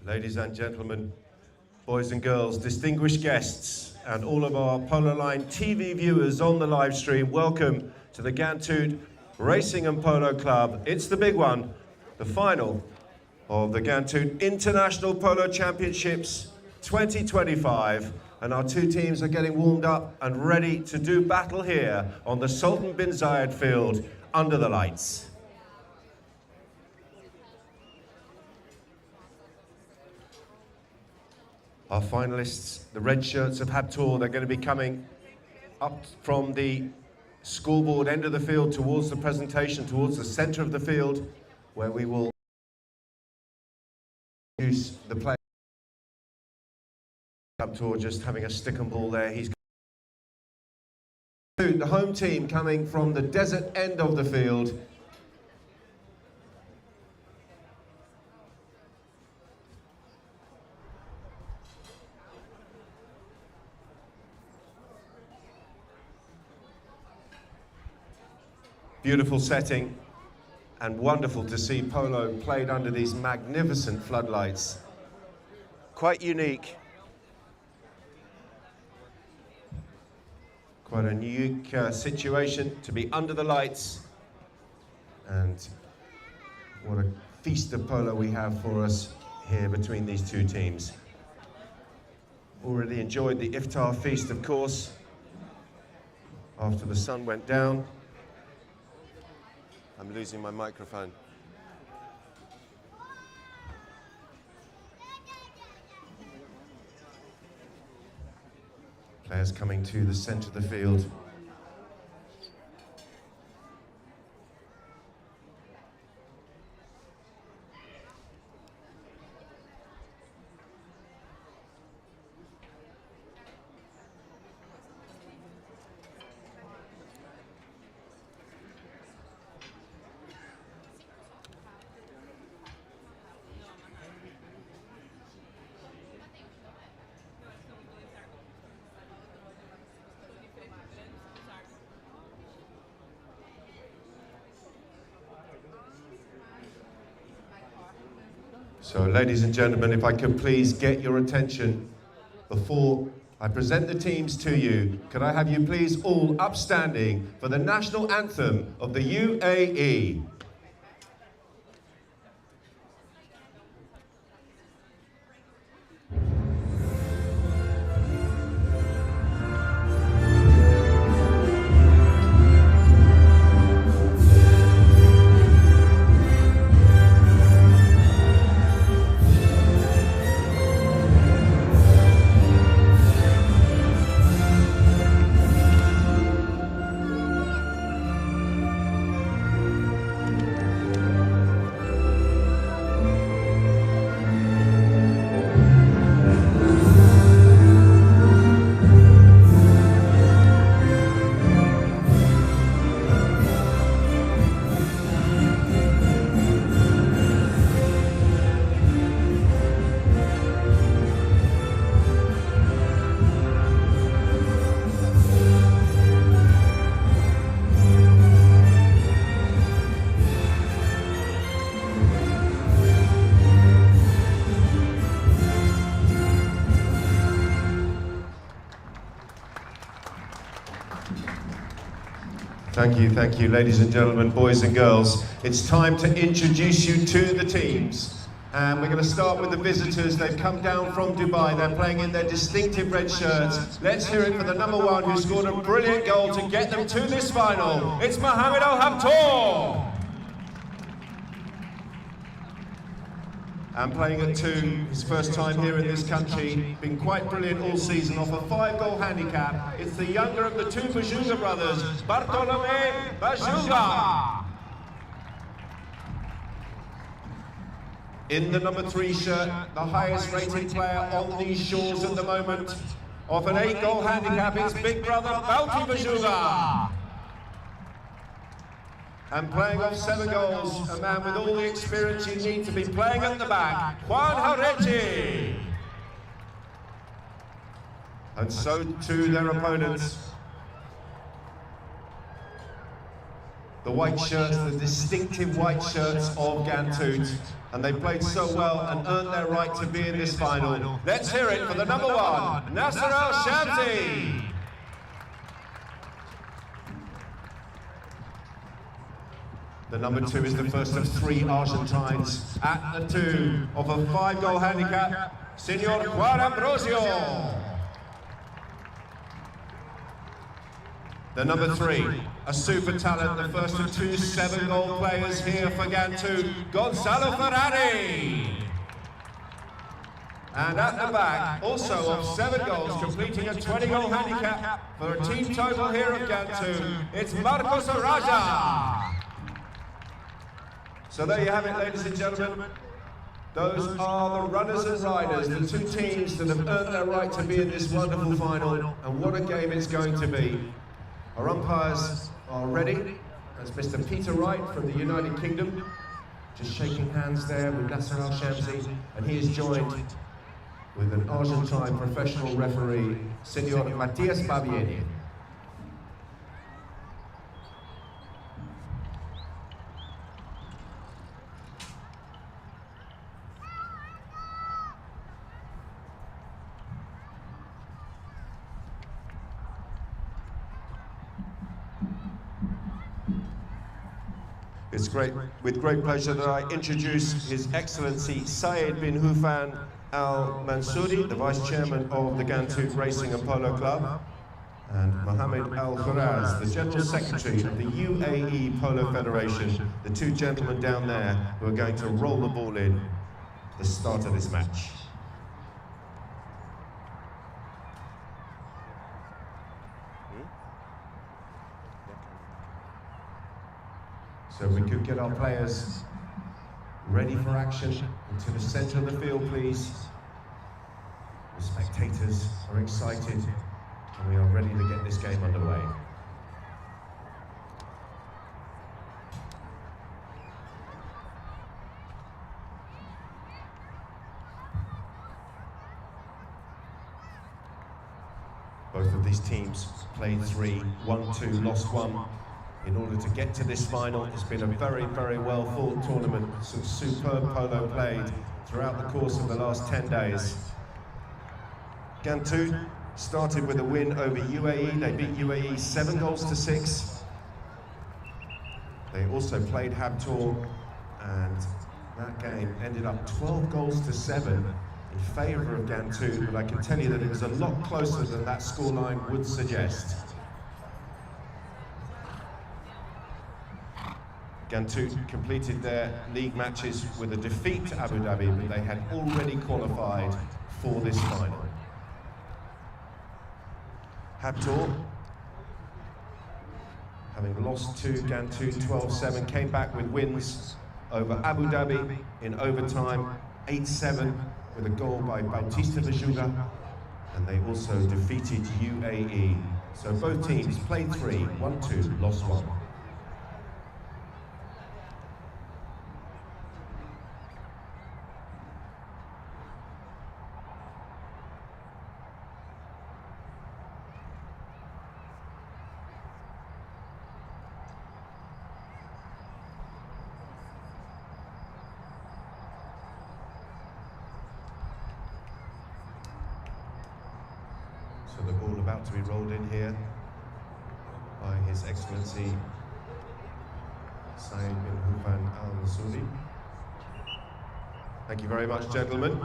Ladies and gentlemen, boys and girls, distinguished guests, and all of our Polo Line TV viewers on the live stream, welcome to the Ghantoot Racing and Polo Club. It's the big one, the final of the Ghantoot International Polo Championships 2025, and our two teams are getting warmed up and ready to do battle here on the Sultan bin Zayed field under the lights. Our finalists, the red shirts of Habtoor, they're going to be coming up from the scoreboard end of the field towards the presentation, towards the center of the field, where we will use the play. Habtoor just having a stick and ball there. He's the home team coming from the desert end of the field. Beautiful setting, and wonderful to see polo played under these magnificent floodlights. Quite unique. Quite a unique situation to be under the lights, and what a feast of polo we have for us here between these two teams. Already enjoyed the iftar feast, of course, after the sun went down. I'm losing my microphone. Players coming to the center of the field. So, ladies and gentlemen, if I could please get your attention before I present the teams to you. Could I have you please all upstanding for the national anthem of the UAE? Thank you, ladies and gentlemen, boys and girls. It's time to introduce you to the teams. And we're going to start with the visitors. They've come down from Dubai. They're playing in their distinctive red shirts. Let's hear it for the number one who scored a brilliant goal to get them to this final. It's Mohammed Habtoor. And playing at 2, his first time here in this country, been quite brilliant all season off a 5-goal handicap. It's the younger of the two Bajuga brothers, Bartolome Bajuga. In the number 3 shirt, the highest rated player on these shores at the moment, off an 8-goal handicap, his big brother, Bauti Bajuga. And playing off 7 goals, a man with all the experience you need to be playing at the back, Juan Harechi. And so too their opponents. the white shirts, the distinctive white shirts of Ghantoot. And they played so well and earned their right to be in this final. Let's hear it for the number one, Nasser Al-Shamsi. The number two is the first of three Argentines at the two of a 5-goal handicap, Senor Juan Ambrosio. The number three, a super talent, the first of two 7-goal players here for Ghantoot, Gonzalo Ferrari. And at the back, also of 7 goals, completing a 20-goal handicap for a team total here of Ghantoot, it's Marcos Araja. So there you have it, ladies and gentlemen. Those are the runners and riders, the two teams that have earned their right to be in this wonderful final. And what a game it's going to be. Our umpires are ready. That's Mr. Peter Wright from the United Kingdom, just shaking hands there with Nasser Al-Shamsi, and he is joined with an Argentine professional referee, Senor Matias Babieni. It's with great pleasure that I introduce His Excellency Saeed bin Hufan Al Mansouri, the Vice Chairman of the Ghantoot Racing and Polo Club, and Mohammed Al Khuraz, the General Secretary of the UAE Polo Federation, the two gentlemen down there who are going to roll the ball in at the start of this match. So we could get our players ready for action into the centre of the field, please. The spectators are excited and we are ready to get this game underway. Both of these teams played 3, won 2, lost 1. In order to get to this final. It's been a very, very well fought tournament. Some superb polo played throughout the course of the last 10 days. Ghantoot started with a win over UAE. They beat UAE 7 goals to 6. They also played Habtoor, and that game ended up 12 goals to 7 in favour of Ghantoot, but I can tell you that it was a lot closer than that scoreline would suggest. Ghantoot completed their league matches with a defeat to Abu Dhabi, but they had already qualified for this final. Habtoor, having lost to Ghantoot 12-7, came back with wins over Abu Dhabi in overtime, 8-7, with a goal by Bautista Bajuga, and they also defeated UAE. So both teams played 3, won 2, lost 1. So the ball about to be rolled in here by His Excellency Saeed bin Hufan Al Mansouri. Thank you very much, gentlemen.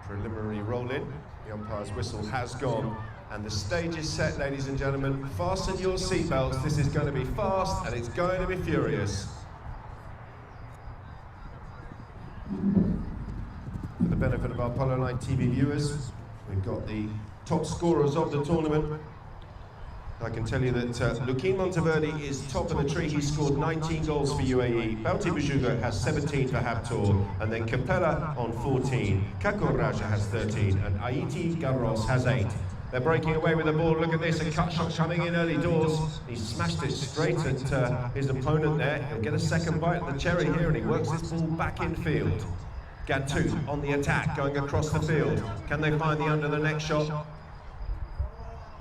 Preliminary roll in. The umpire's whistle has gone, and the stage is set, ladies and gentlemen. Fasten your seatbelts. This is going to be fast and it's going to be furious. For the benefit of our Polo Line TV viewers, we've got the top scorers of the tournament. I can tell you that Luquin Monteverde is top of the tree. He scored 19 goals for UAE. Bautista Bajuga has 17 for Habtoor, and then Capella on 14. Kako Raja has 13, and Aiti Garros has 8. They're breaking away with the ball. Look at this, a cut shot coming in early doors. He smashed it straight at his opponent there. He'll get a second bite at the cherry here, and he works this ball back in field. Ghantoot on the attack, going across the field. Can they find the under the neck shot?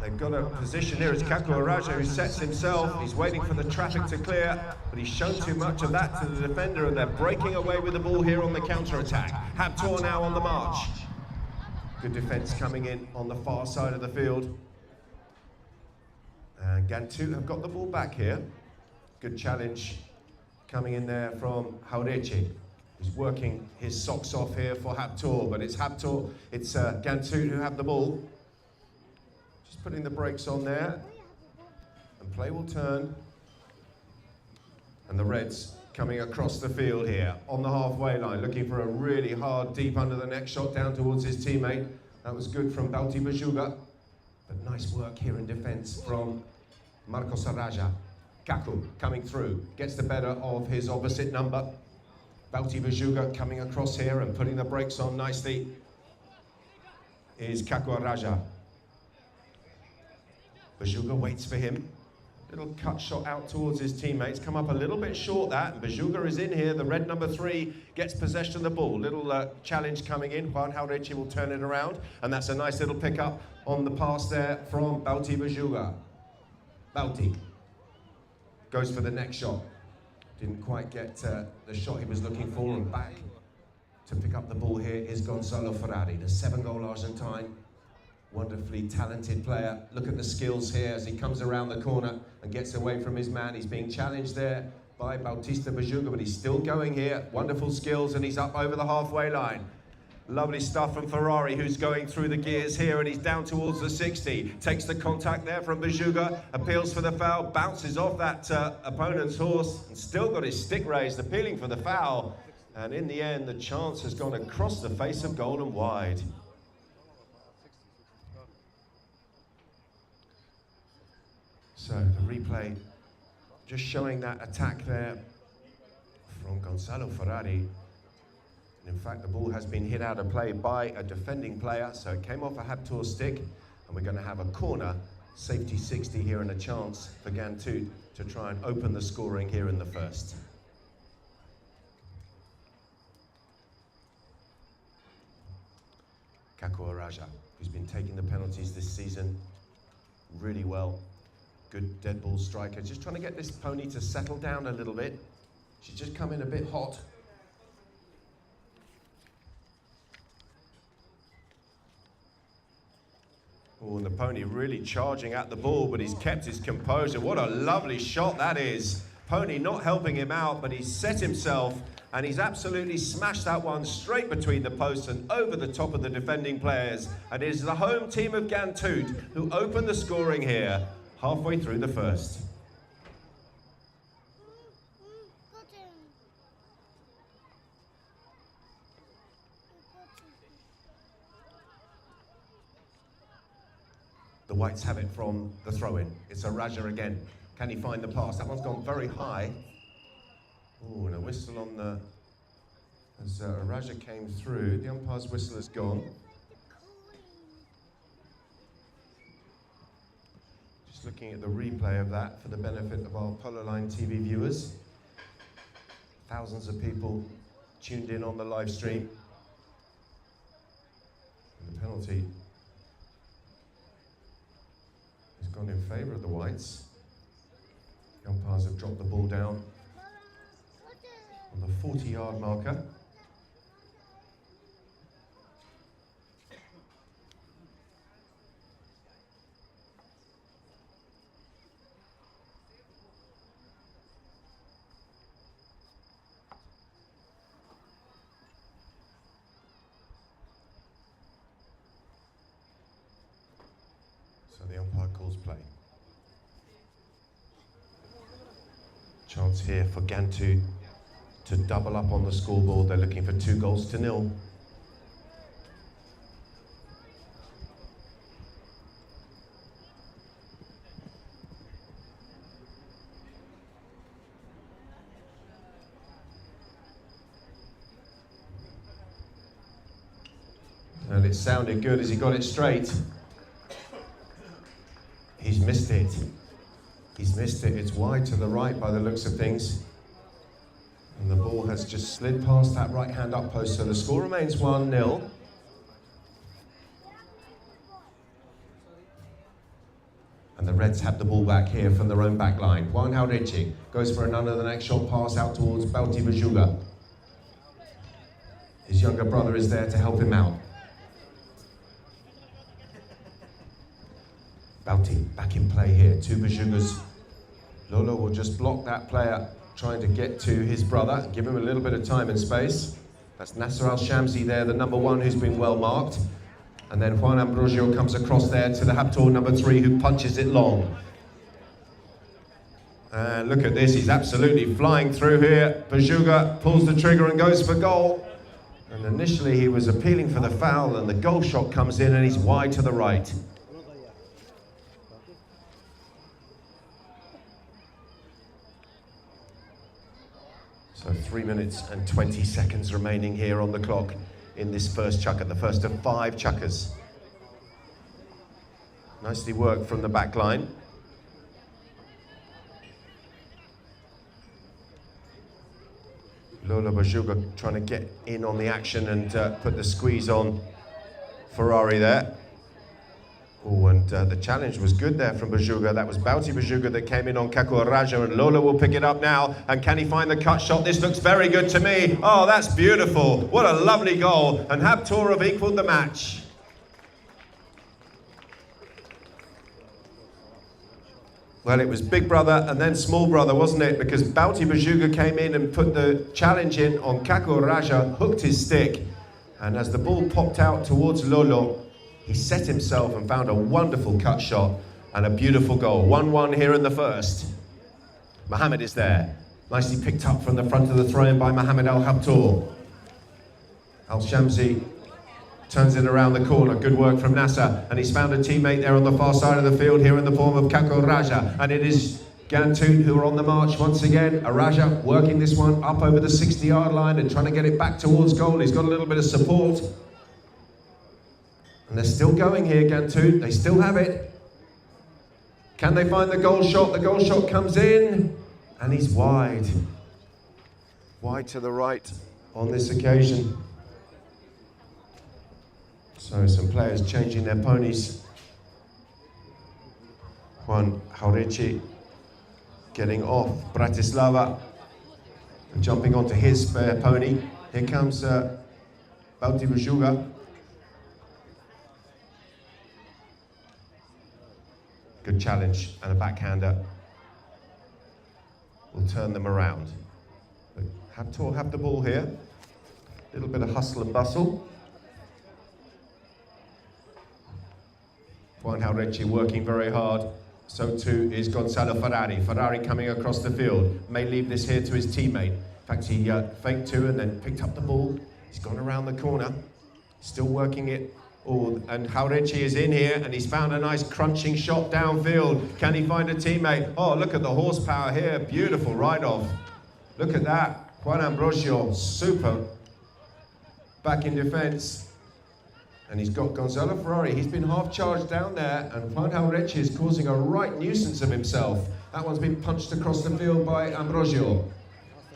They've got a position here. It's Kakuaraja who sets himself. He's waiting for the traffic to clear, but he's shown too much of that to the defender, and they're breaking away with the ball here on the counter-attack. Habtoor now on the march. Good defence coming in on the far side of the field. And Ghantoot have got the ball back here. Good challenge coming in there from Haureche. He's working his socks off here for Habtoor, but it's Ghantoot who have the ball. Just putting the brakes on there, and play will turn. And the Reds coming across the field here on the halfway line, looking for a really hard, deep under the neck shot down towards his teammate. That was good from Bauti Bajuga, but nice work here in defence from Marcos Araja. Kaku coming through, gets the better of his opposite number. Bauti Bajuga coming across here and putting the brakes on nicely is Kakuaraja. Bajuga waits for him. Little cut shot out towards his teammates. Come up a little bit short that. And Bajuga is in here. The red number 3 gets possession of the ball. Little challenge coming in. Juan Haureche will turn it around. And that's a nice little pick up on the pass there from Bauti Bajuga. Bauti goes for the next shot. Didn't quite get the shot he was looking for, and back to pick up the ball here is Gonzalo Ferrari, the 7-goal Argentine. Wonderfully talented player. Look at the skills here as he comes around the corner and gets away from his man. He's being challenged there by Bautista Bajuga, but he's still going here. Wonderful skills, and he's up over the halfway line. Lovely stuff from Ferrari, who's going through the gears here, and he's down towards the 60. Takes the contact there from Bajuga, appeals for the foul, bounces off that opponent's horse, and still got his stick raised, appealing for the foul. And in the end, the chance has gone across the face of goal and wide. So the replay just showing that attack there from Gonzalo Ferrari. And in fact, the ball has been hit out of play by a defending player, so it came off a Habtoor stick, and we're going to have a corner, safety 60 here, and a chance for Ghantoot to try and open the scoring here in the first. Kakuaraja, who's been taking the penalties this season really well. Good dead ball striker. Just trying to get this pony to settle down a little bit. She's just come in a bit hot. Oh, and the pony really charging at the ball, but he's kept his composure. What a lovely shot that is. Pony not helping him out, but he's set himself, and he's absolutely smashed that one straight between the posts and over the top of the defending players. And it is the home team of Ghantoot who open the scoring here, halfway through the first. The Whites have it from the throw-in. It's Araja again. Can he find the pass? That one's gone very high. Oh, and a whistle on the... As Araja came through, the umpire's whistle has gone. Just looking at the replay of that for the benefit of our Polo Line TV viewers. Thousands of people tuned in on the live stream. And the penalty has gone in favour of the Whites. The umpires have dropped the ball down on the 40-yard marker. So the umpire calls play. Chance here for Ghantoot to double up on the scoreboard. They're looking for 2-0. And it sounded good as he got it straight. He's missed it. He's missed it. It's wide to the right by the looks of things. And the ball has just slid past that right-hand up post, so the score remains 1-0. And the Reds have the ball back here from their own back line. Juan Jauretche goes for another the next shot pass out towards Bauti Bajuga. His younger brother is there to help him out. Bauti back in play here, two Bajugas. Lolo will just block that player trying to get to his brother, give him a little bit of time and space. That's Nasser Al-Shamsi there, the number 1 who's been well marked. And then Juan Ambrosio comes across there to the Habtoor number 3 who punches it long. And look at this, he's absolutely flying through here. Bajuga pulls the trigger and goes for goal. And initially he was appealing for the foul and the goal shot comes in and he's wide to the right. So 3 minutes and 20 seconds remaining here on the clock in this first chukker, the first of 5 chukkers. Nicely worked from the back line. Lola Bajuga trying to get in on the action and put the squeeze on Ferrari there. Oh, and the challenge was good there from Bajuga. That was Bauti Bajuga that came in on Kako Raja, and Lola will pick it up now. And can he find the cut shot? This looks very good to me. Oh, that's beautiful. What a lovely goal. And Habtoor have equaled the match. Well, it was big brother and then small brother, wasn't it? Because Bauti Bajuga came in and put the challenge in on Kako Raja, hooked his stick. And as the ball popped out towards Lolo, he set himself and found a wonderful cut shot and a beautiful goal. 1-1 here in the first. Mohammed is there. Nicely picked up from the front of the throw-in by Mohammed Al-Habtoor. Al-Shamsi turns it around the corner. Good work from Nasser. And he's found a teammate there on the far side of the field here in the form of Kako Raja. And it is Ghantoot who are on the march once again. Raja working this one up over the 60-yard line and trying to get it back towards goal. He's got a little bit of support. And they're still going here, Ghantoot. They still have it. Can they find the goal shot? The goal shot comes in, and he's wide. Wide to the right on this occasion. So some players changing their ponies. Juan Jauretche getting off Bratislava and jumping onto his spare pony. Here comes Bauti Bajuga. Good challenge and a backhander will turn them around. But Habtoor have the ball here. A little bit of hustle and bustle. Juan Jauretche working very hard. So too is Gonzalo Ferrari. Ferrari coming across the field. May leave this here to his teammate. In fact, he faked 2 and then picked up the ball. He's gone around the corner. Still working it. Oh, and Jauretche is in here and he's found a nice crunching shot downfield. Can he find a teammate? Oh, look at the horsepower here. Beautiful ride-off. Look at that. Juan Ambrosio, super. Back in defense. And he's got Gonzalo Ferrari. He's been half charged down there and Juan Jauretche is causing a right nuisance of himself. That one's been punched across the field by Ambrosio.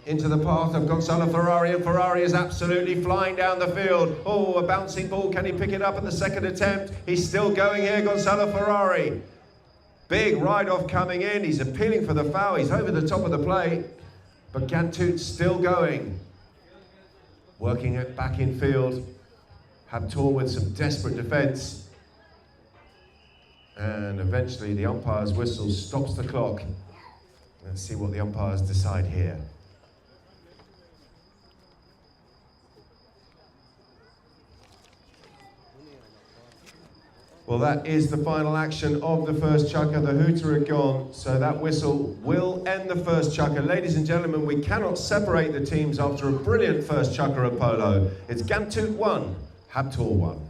Into the path of Gonzalo Ferrari, and Ferrari is absolutely flying down the field. Oh, a bouncing ball. Can he pick it up at the second attempt? He's still going here, Gonzalo Ferrari. Big ride-off coming in. He's appealing for the foul. He's over the top of the plate. But Ghantoot's still going. Working it back in field. Habtoor with some desperate defence. And eventually the umpire's whistle stops the clock. Let's see what the umpires decide here. Well, that is the final action of the first chukker. The hooter had gone, so that whistle will end the first chukker. Ladies and gentlemen, we cannot separate the teams after a brilliant first chukker at Polo. It's Ghantoot 1, Habtoor 1.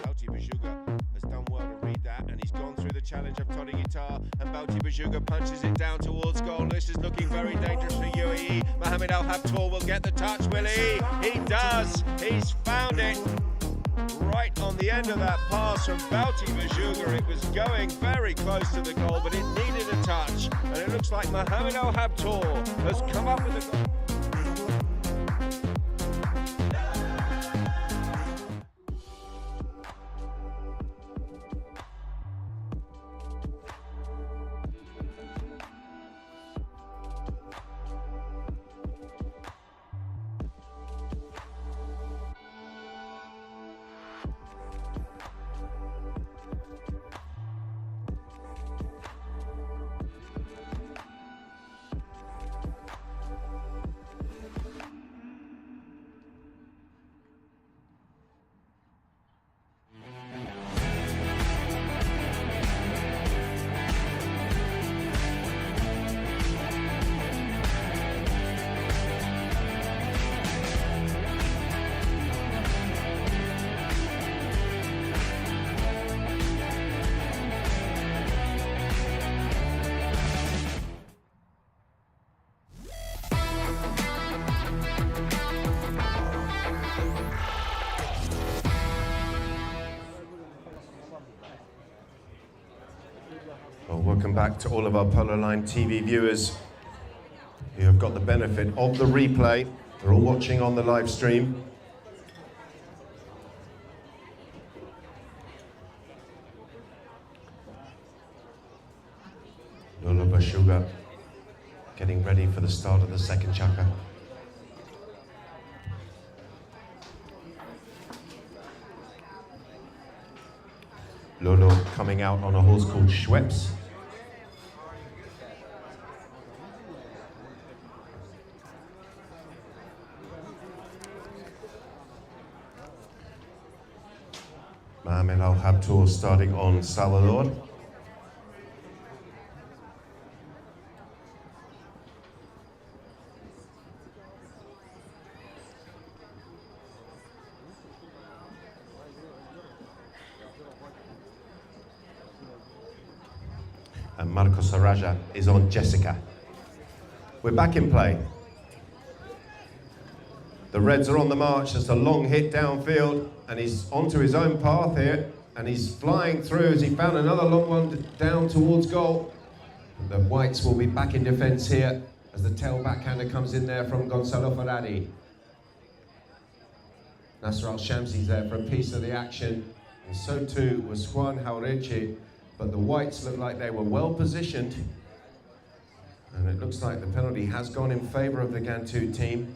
Bauti Bajuga has done well to read that, and he's gone through the challenge of Tony Guitar, and Bauti Bajuga punches it down towards goal. This is looking very dangerous for UAE. Mohammed Al-Habtoor will get the touch, will he? He does. He's found it. Right on the end of that pass from Bauti Bajuga. It was going very close to the goal, but it needed a touch. And it looks like Mohammed Al-Habtoor has come up with a goal. welcome back to all of our Polo Line TV viewers who have got the benefit of the replay. They're all watching on the live stream. Lolo Bashuga getting ready for the start of the second chaka. Lolo coming out on a horse called Schweppes. Mohamed Al Habtoor starting on Salvador. And Marcos Araja is on Jessica. We're back in play. The Reds are on the march. Just a long hit downfield, and he's onto his own path here, and he's flying through as he found another long one down towards goal. The Whites will be back in defence here as the tail backhander comes in there from Gonzalo Ferrari. Nasser Al-Shamsi's there for a piece of the action, and so too was Juan Jaureche. But the Whites look like they were well positioned, and it looks like the penalty has gone in favour of the Ghantoot team,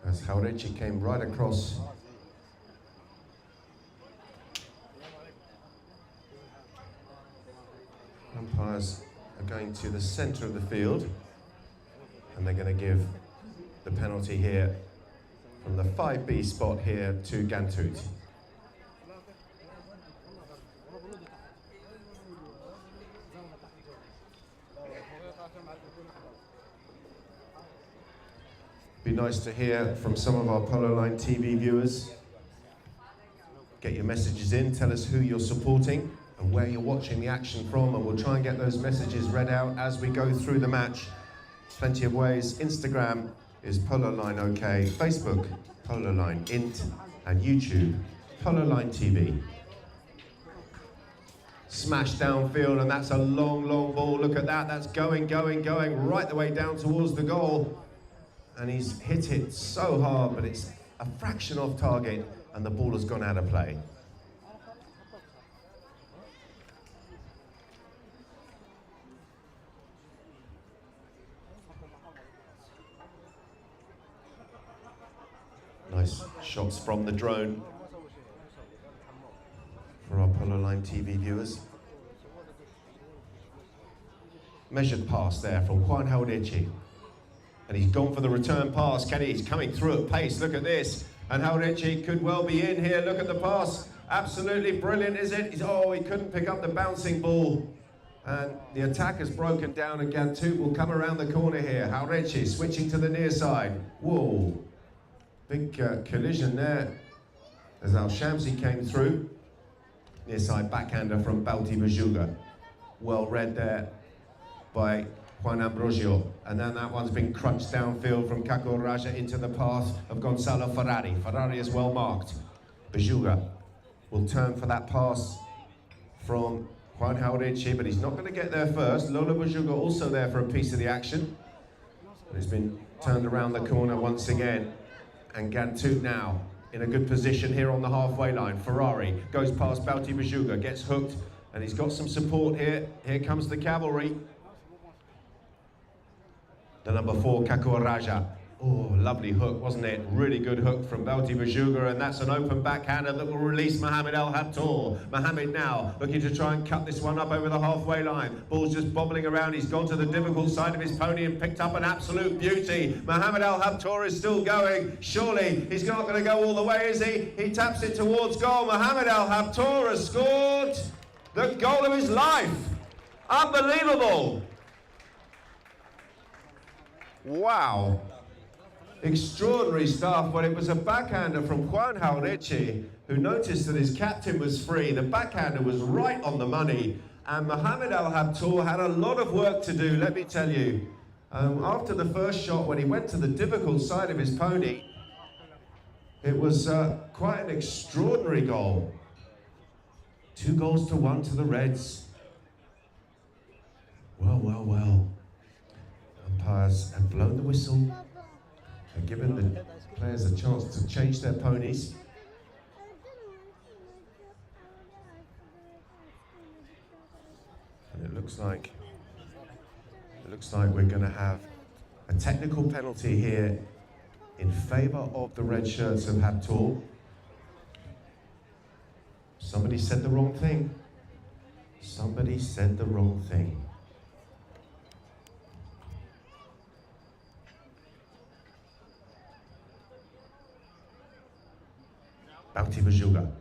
as Jaureche came right across. Umpires are going to the centre of the field, and they're going to give the penalty here from the 5B spot here to Ghantoot. Be nice to hear from some of our Polo Line TV viewers. Get your messages in, tell us who you're supporting and where you're watching the action from, and we'll try and get those messages read out as we go through the match. Plenty of ways. Instagram is Polo Line OK, Facebook, Polo Line Int, and YouTube, Polo Line TV. Smash downfield, and that's a long, long ball. Look at that, that's going right the way down towards the goal. And he's hit it so hard, but it's a fraction off target, and the ball has gone out of play. Nice shots from the drone for our Polo Line TV viewers. Measured pass there from Juan Jaureche. And he's gone for the return pass. Kenny, he's coming through at pace. Look at this. And Jaureche could well be in here. Look at the pass. Absolutely brilliant, is it? Oh, he couldn't pick up the bouncing ball. And the attack has broken down, and Ghantoot will come around the corner here. Jaureche switching to the near side. Whoa. Big collision there as Al-Shamsi came through. Near side backhander from Balti Bajuga. Well read there by Juan Ambrosio, and then that one's been crunched downfield from Kako Raja into the path of Gonzalo Ferrari. Ferrari is well marked. Bajuga will turn for that pass from Juan Jaureche, but he's not going to get there first. Lolo Bajuga also there for a piece of the action. But he's been turned around the corner once again, and Ghantoot now in a good position here on the halfway line. Ferrari goes past Balti Bajuga, gets hooked, and he's got some support here. Here comes the cavalry. The number 4, Kako Raja. Oh, lovely hook, wasn't it? Really good hook from Balti Bajuga, and that's an open backhander that will release Mohamed Al Habtoor. Mohamed now looking to try and cut this one up over the halfway line. Ball's just bobbling around. He's gone to the difficult side of his pony and picked up an absolute beauty. Mohamed Al Habtoor is still going. Surely he's not going to go all the way, is he? He taps it towards goal. Mohamed Al Habtoor has scored the goal of his life. Unbelievable. Wow. Extraordinary stuff. Well, it was a backhander from Juan Jaureche, who noticed that his captain was free. The backhander was right on the money, and Mohamed Al Habtoor had a lot of work to do, let me tell you. After the first shot, when he went to the difficult side of his pony, it was quite an extraordinary goal. 2-1 to the Reds. Well, well, well. Umpires have blown the whistle. They're giving the players a chance to change their ponies. And it looks like we're going to have a technical penalty here in favour of the red shirts of Habtoor. Somebody said the wrong thing. Somebody said the wrong thing. Bauti Bajuga.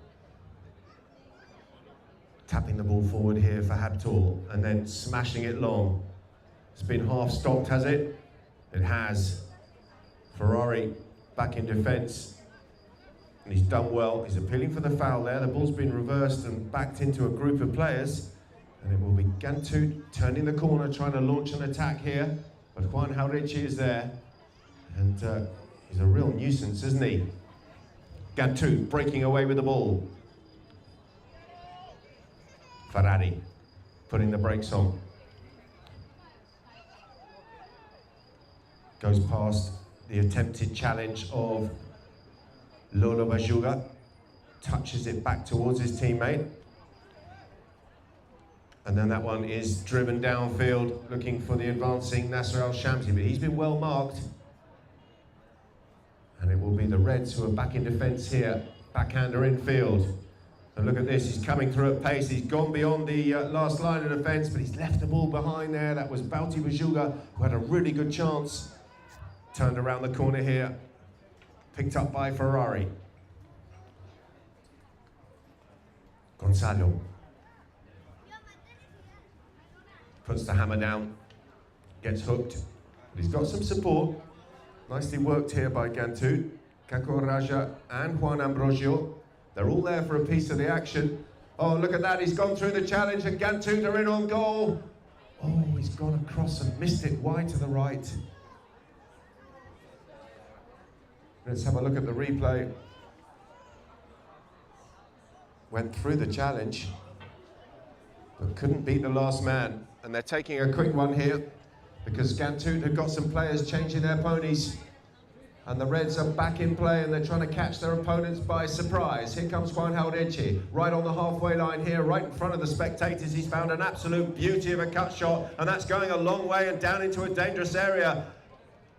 Tapping the ball forward here for Habtoor and then smashing it long. It's been half stopped, has it? It has. Ferrari back in defence. And he's done well. He's appealing for the foul there. The ball's been reversed and backed into a group of players. And it will be Ghantoot turning the corner, trying to launch an attack here. But Juan Jauregui is there. And he's a real nuisance, isn't he? Ghantoot breaking away with the ball. Ferrari putting the brakes on. Goes past the attempted challenge of Lolo Bajuga. Touches it back towards his teammate. And then that one is driven downfield, looking for the advancing Nasser Al-Shamsi, but he's been well marked. And it will be the Reds who are back in defence here. Backhander infield. And look at this, he's coming through at pace. He's gone beyond the last line of defence, but he's left the ball behind there. That was Bauti Bajuga, who had a really good chance. Turned around the corner here. Picked up by Ferrari. Gonzalo. Puts the hammer down. Gets hooked. But he's got some support. Nicely worked here by Ghantoot, Kako Raja and Juan Ambrosio. They're all there for a piece of the action. Oh, look at that, he's gone through the challenge and Ghantoot are in on goal. Oh, he's gone across and missed it wide to the right. Let's have a look at the replay. Went through the challenge, but couldn't beat the last man. And they're taking a quick one here, because Ghantoot have got some players changing their ponies. And the Reds are back in play and they're trying to catch their opponents by surprise. Here comes Juan Jauregui, right on the halfway line here, right in front of the spectators. He's found an absolute beauty of a cut shot, and that's going a long way and down into a dangerous area.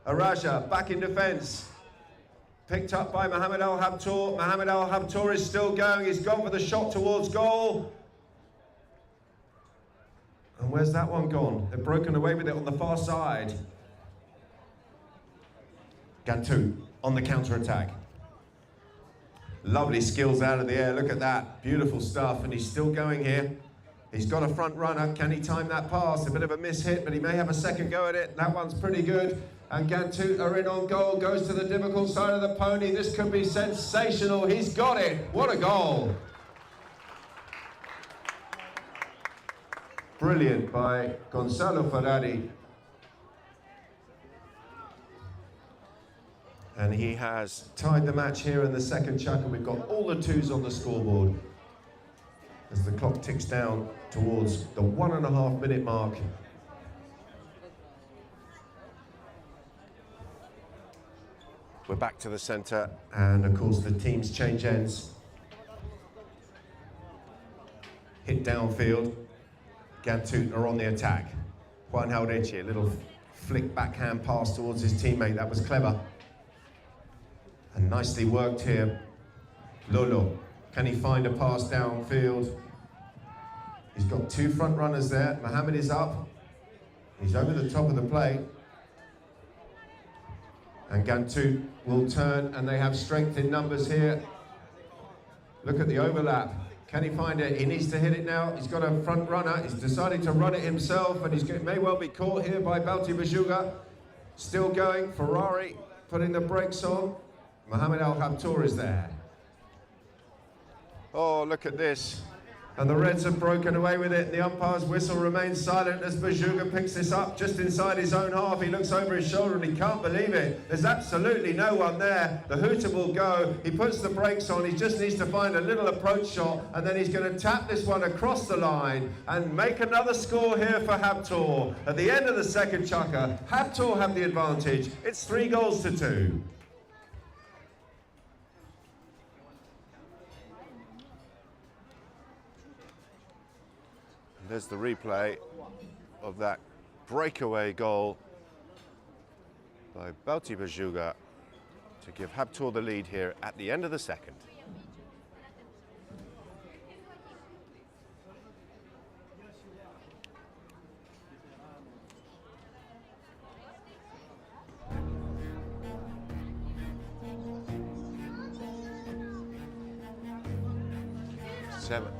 Araja back in defence. Picked up by Mohamed Al Habtoor. Mohamed Al Habtoor is still going. He's gone for the shot towards goal. And where's that one gone? They've broken away with it on the far side. Ghantoot on the counter-attack. Lovely skills out of the air, look at that. Beautiful stuff, and he's still going here. He's got a front runner. Can he time that pass? A bit of a miss-hit, but he may have a second go at it. That one's pretty good. And Ghantoot are in on goal, goes to the difficult side of the pony. This could be sensational. He's got it. What a goal. Brilliant by Gonzalo Ferrari. And he has tied the match here in the second chuck, and we've got all the twos on the scoreboard as the clock ticks down towards the 1.5 minute mark. We're back to the centre, and of course the teams change ends. Hit downfield. Ghantoot are on the attack. Juan Jauregui, a little flick backhand pass towards his teammate. That was clever. And nicely worked here. Lolo, can he find a pass downfield? He's got two front runners there. Mohamed is up. He's over the top of the play. And Ghantoot will turn, and they have strength in numbers here. Look at the overlap. Can he find it? He needs to hit it now. He's got a front runner. He's decided to run it himself, and he may well be caught here by Bauti Bajuga. Still going. Ferrari putting the brakes on. Mohamed Al Habtoor is there. Oh, look at this. And the Reds have broken away with it. The umpire's whistle remains silent as Bajuga picks this up just inside his own half. He looks over his shoulder and he can't believe it. There's absolutely no one there. The hooter will go. He puts the brakes on. He just needs to find a little approach shot, and then he's going to tap this one across the line and make another score here for Habtoor. At the end of the second chukker, Habtoor have the advantage. It's 3-2. There's the replay of that breakaway goal by Bauti Bajuga to give Habtoor the lead here at the end of the second.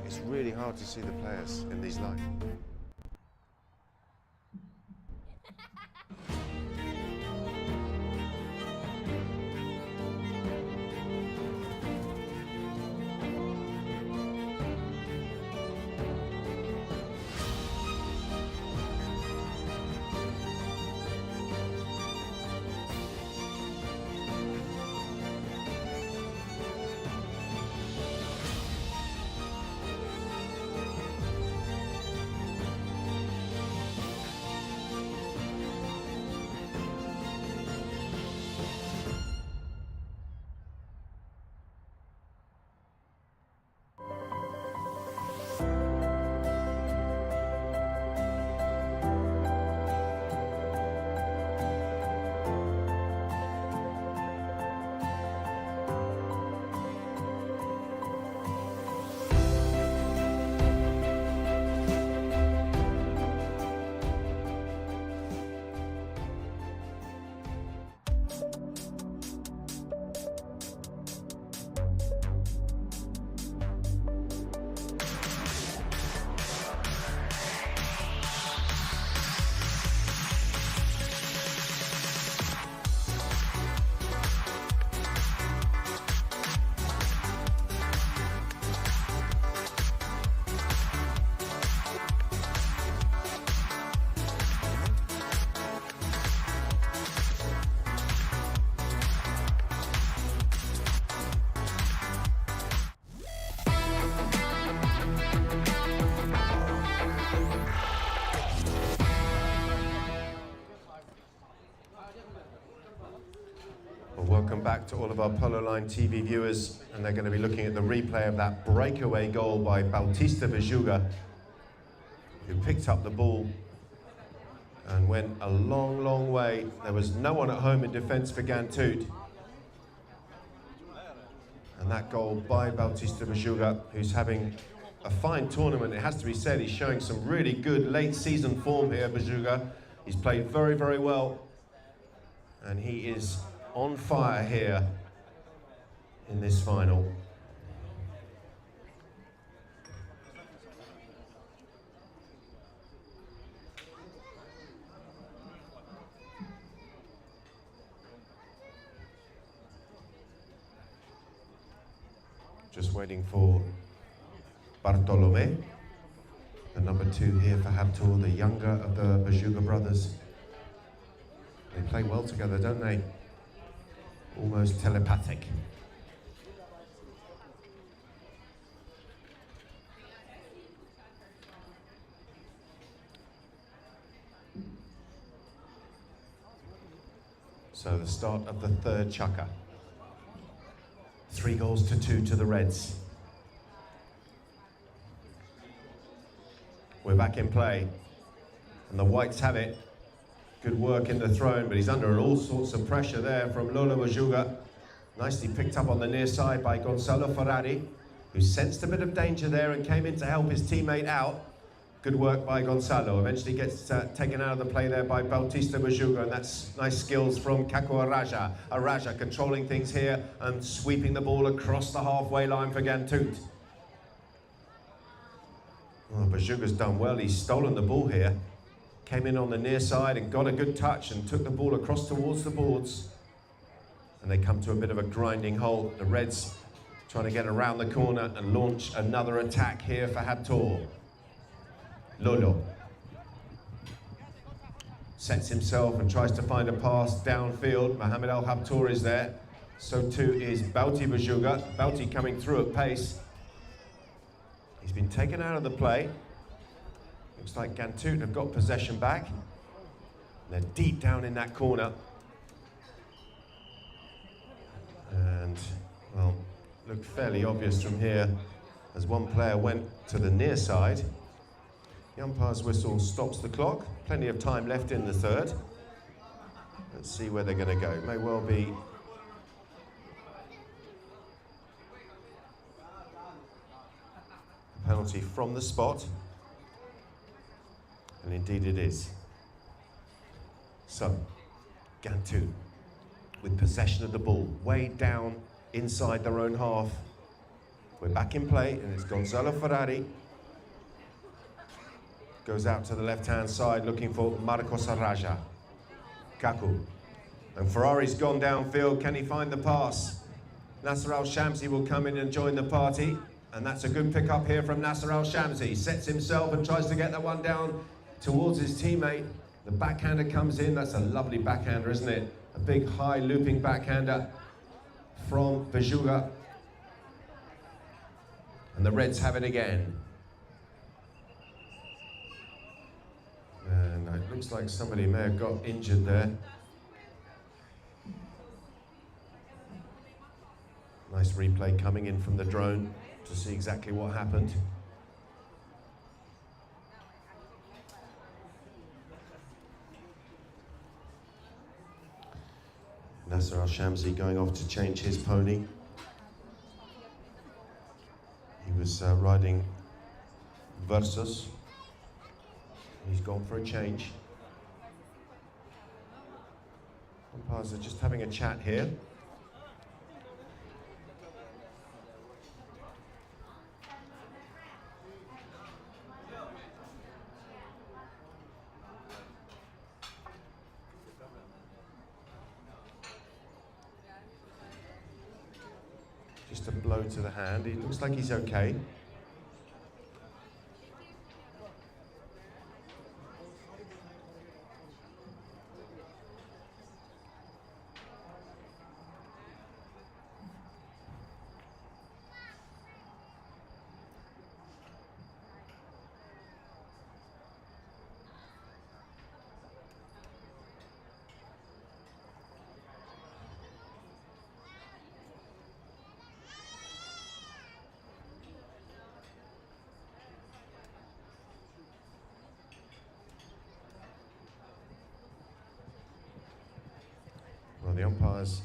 It's really hard to see the players in these lines. Welcome back to all of our Polo Line TV viewers, and they're going to be looking at the replay of that breakaway goal by Bautista Bajuga, who picked up the ball and went a long, long way. There was no one at home in defence for Ghantoot. And that goal by Bautista Bajuga, who's having a fine tournament, it has to be said. He's showing some really good late season form here, Bajuga. He's played very, very well. And he is on fire here in this final. Just waiting for Bartolome, the number 2 here for Habtoor, the younger of the Bajuga brothers. They play well together, don't they? Almost telepathic. So the start of the third chukker. 3-2 to the Reds. We're back in play, and the Whites have it. Good work in the throw-in, but he's under all sorts of pressure there from Lola Bajuga. Nicely picked up on the near side by Gonzalo Ferrari, who sensed a bit of danger there and came in to help his teammate out. Good work by Gonzalo. Eventually gets taken out of the play there by Bautista Bajuga, and that's nice skills from Kako Araja. Araja controlling things here and sweeping the ball across the halfway line for Ghantoot. Oh, Bajuga's done well. He's stolen the ball here. Came in on the near side and got a good touch and took the ball across towards the boards. And they come to a bit of a grinding halt. The Reds trying to get around the corner and launch another attack here for Habtoor. Lolo sets himself and tries to find a pass downfield. Mohamed Al Habtoor is there. So too is Bauti Bajuga. Bauti coming through at pace. He's been taken out of the play. Looks like Ghantoot have got possession back. They're deep down in that corner. And, well, looked fairly obvious from here as one player went to the near side. The umpire's whistle stops the clock. Plenty of time left in the third. Let's see where they're going to go. It may well be a penalty from the spot. And indeed it is. So, Ghantoot with possession of the ball, way down inside their own half. We're back in play, and it's Gonzalo Ferrari. Goes out to the left-hand side, looking for Marcos Araja. Kaku. And Ferrari's gone downfield. Can he find the pass? Nasser Al-Shamsi will come in and join the party. And that's a good pick-up here from Nasser Al-Shamsi. Sets himself and tries to get that one down towards his teammate. The backhander comes in. That's a lovely backhander, isn't it? A big, high, looping backhander from Bajuga. And the Reds have it again. And it looks like somebody may have got injured there. Nice replay coming in from the drone to see exactly what happened. Nasser Al-Shamsi going off to change his pony. He was riding Versus. He's gone for a change. Umpires are just having a chat here. Just a blow to the hand. It looks like he's okay. Well, the umpires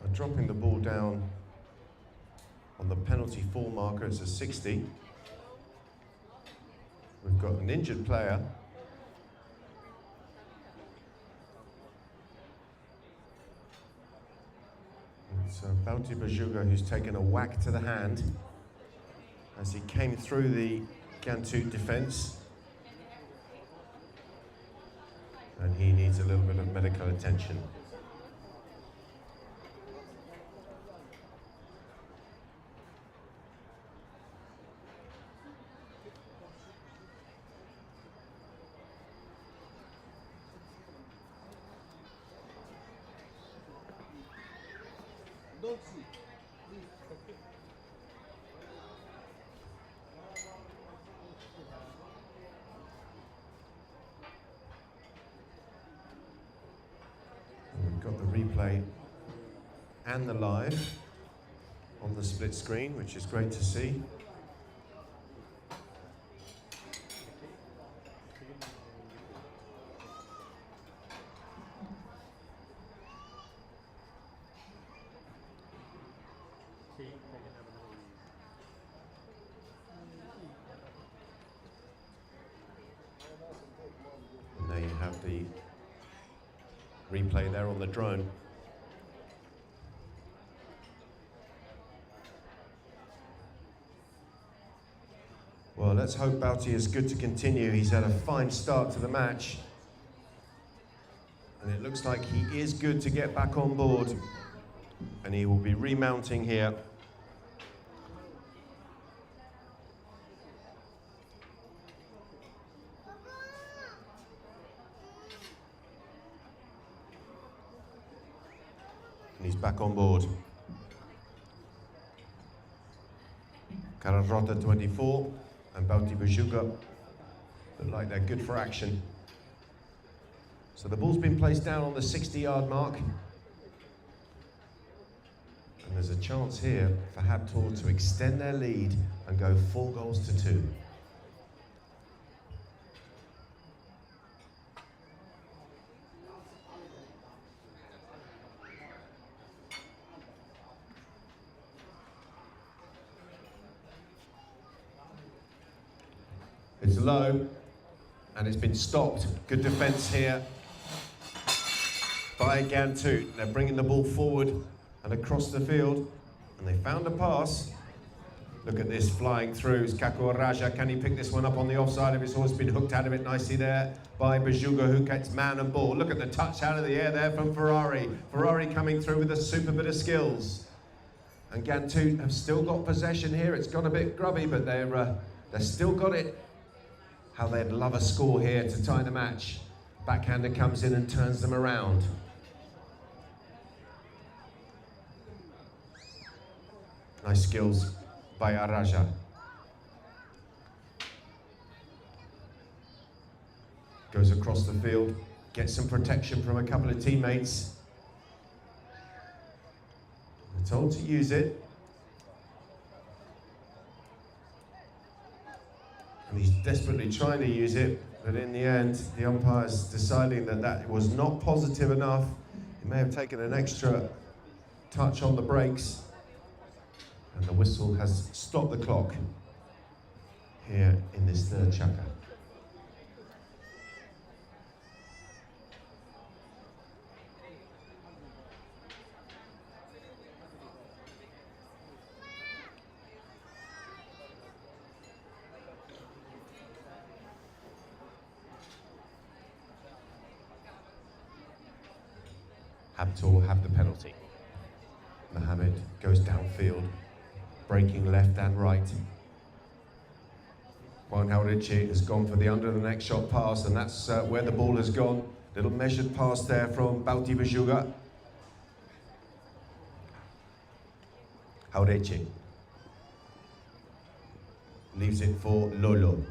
are dropping the ball down on the penalty fall marker. It's a 60. We've got an injured player. It's Bauti Bajuga who's taken a whack to the hand as he came through the Ghantoot defence. And he needs a little bit of medical attention. We've got the replay and the live on the split screen, which is great to see. And there you have the replay there on the drone. Well, let's hope Bauti is good to continue. He's had a fine start to the match. And it looks like he is good to get back on board And he will be remounting here. And he's back on board. Kararota 24 and Bauti Bujuga look like they're good for action. So the ball's been placed down on the 60-yard mark. And there's a chance here for Habtoor to extend their lead and go 4 goals to 2. It's low, and it's been stopped. Good defence here by Ghantoot. They're bringing the ball forward and across the field, and they found a pass. Look at this flying through. It's Kakua Raja. Can he pick this one up on the offside of his horse? Been hooked out of it nicely there by Bujuga, who gets man and ball. Look at the touch out of the air there from Ferrari. Ferrari coming through with a super bit of skills. And Ghantoot have still got possession here. It's gone a bit grubby, but they're still got it. How they'd love a score here to tie the match. Backhander comes in and turns them around. Nice skills by Araja. Goes across the field, gets some protection from a couple of teammates. They're told to use it. And he's desperately trying to use it, but in the end, the umpire's deciding that that was not positive enough. He may have taken an extra touch on the brakes, and the whistle has stopped the clock here in this third chukka. Habtoor have the penalty. Mohammed goes downfield, breaking left and right. Juan Haurichi has gone for the under the neck shot pass, and that's where the ball has gone. Little measured pass there from Bauti Bujuga. Haurichi leaves it for Lolo.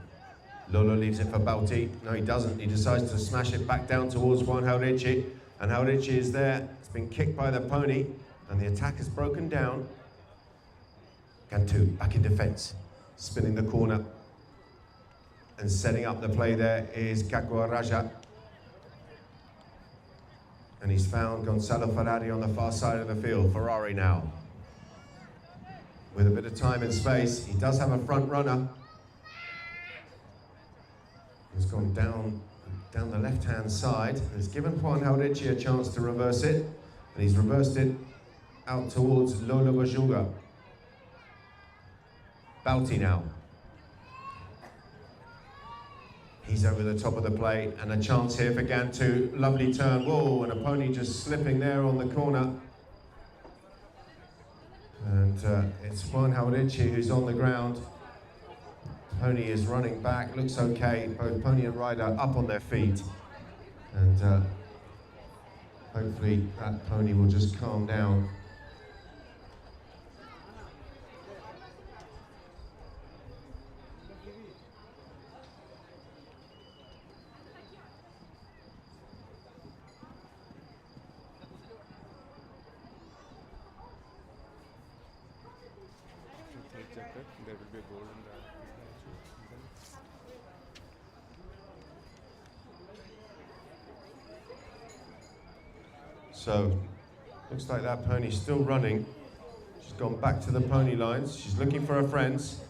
Lolo leaves it for Bauti. No, he doesn't. He decides to smash it back down towards Juan Haurichi. And Haurichi is there. It's been kicked by the pony, and the attack is broken down. Ghantoot back in defence, spinning the corner. And setting up the play there is Kakua Raja. And he's found Gonzalo Ferrari on the far side of the field. Ferrari now. With a bit of time and space, he does have a front runner. He's gone down the left-hand side. He's given Juan Haurichi a chance to reverse it, and he's reversed it out towards Lolo Bujuga. Bauti now. He's over the top of the plate, and a chance here for Ghantoot. Lovely turn. Whoa, and a pony just slipping there on the corner. And it's Juan Haurichi who's on the ground. Pony is running back, looks okay. Both pony and rider up on their feet. And hopefully that pony will just calm down. There will be a goal in that. So, looks like that pony's still running. She's gone back to the pony lines. She's looking for her friends.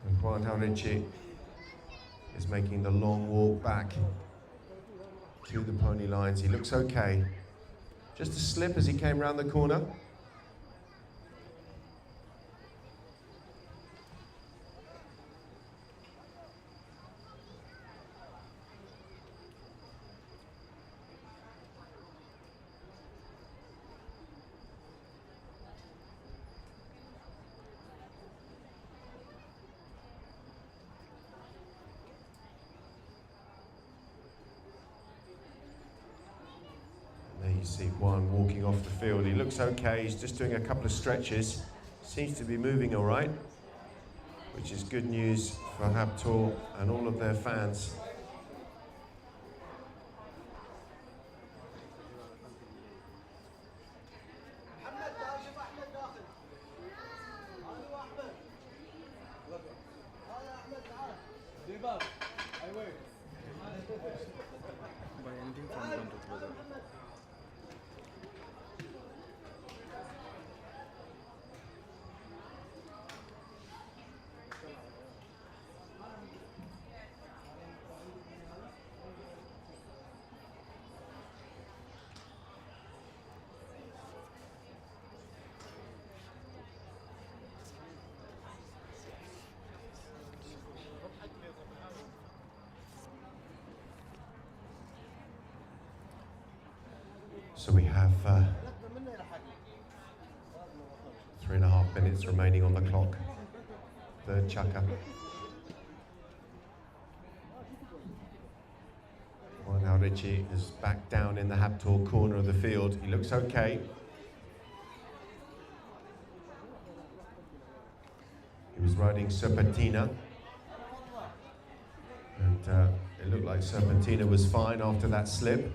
And Juan Haurichi is making the long walk back to the pony lines. He looks okay. Just a slip as he came round the corner. You see Juan walking off the field. He looks okay. He's just doing a couple of stretches. Seems to be moving all right, which is good news for Habtoor and all of their fans. Buy anything from Ghantoot Bazaar. So we have 3.5 minutes remaining on the clock. Third chukker. Well, now Richie is back down in the Habtoor corner of the field. He looks okay. He was riding Serpentina. And it looked like Serpentina was fine after that slip.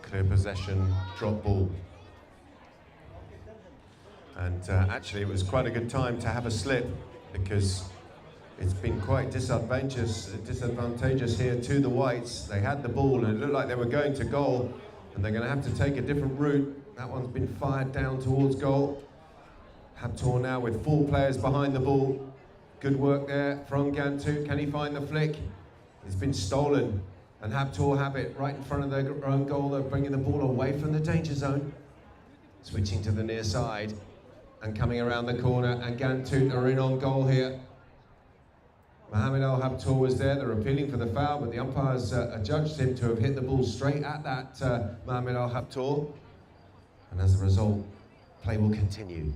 Clear possession, drop ball. And actually it was quite a good time to have a slip because it's been quite disadvantageous here to the Whites. They had the ball and it looked like they were going to goal and they're going to have to take a different route. That one's been fired down towards goal. Habtoor now with 4 players behind the ball. Good work there from Ghantoot. Can he find the flick? It's been stolen. And Habtoor have it right in front of their own goal. They're bringing the ball away from the danger zone. Switching to the near side and coming around the corner, and Ghantoot are in on goal here. Mohamed Al Habtoor was there. They're appealing for the foul, but the umpires adjudged him to have hit the ball straight at that Mohamed Al Habtoor. And as a result, play will continue.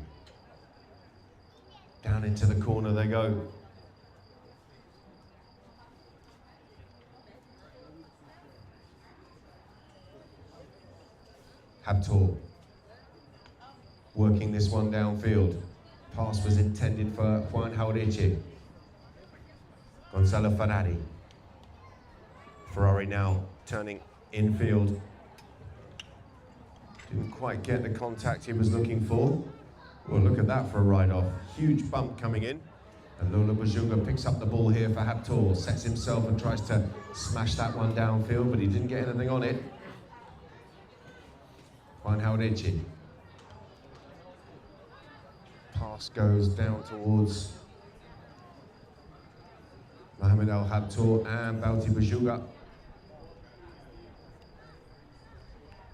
Down into the corner they go. Habtoor working this one downfield. Pass was intended for Juan Jaureche. Gonzalo Ferrari. Ferrari now turning infield. Didn't quite get the contact he was looking for. Well, look at that for a ride-off. Huge bump coming in. And Lola Bajunga picks up the ball here for Habtoor. Sets himself and tries to smash that one downfield, but he didn't get anything on it. Juan Jaureche. Pass goes down towards Mohamed Al Habtoor and Bauti Bajunga.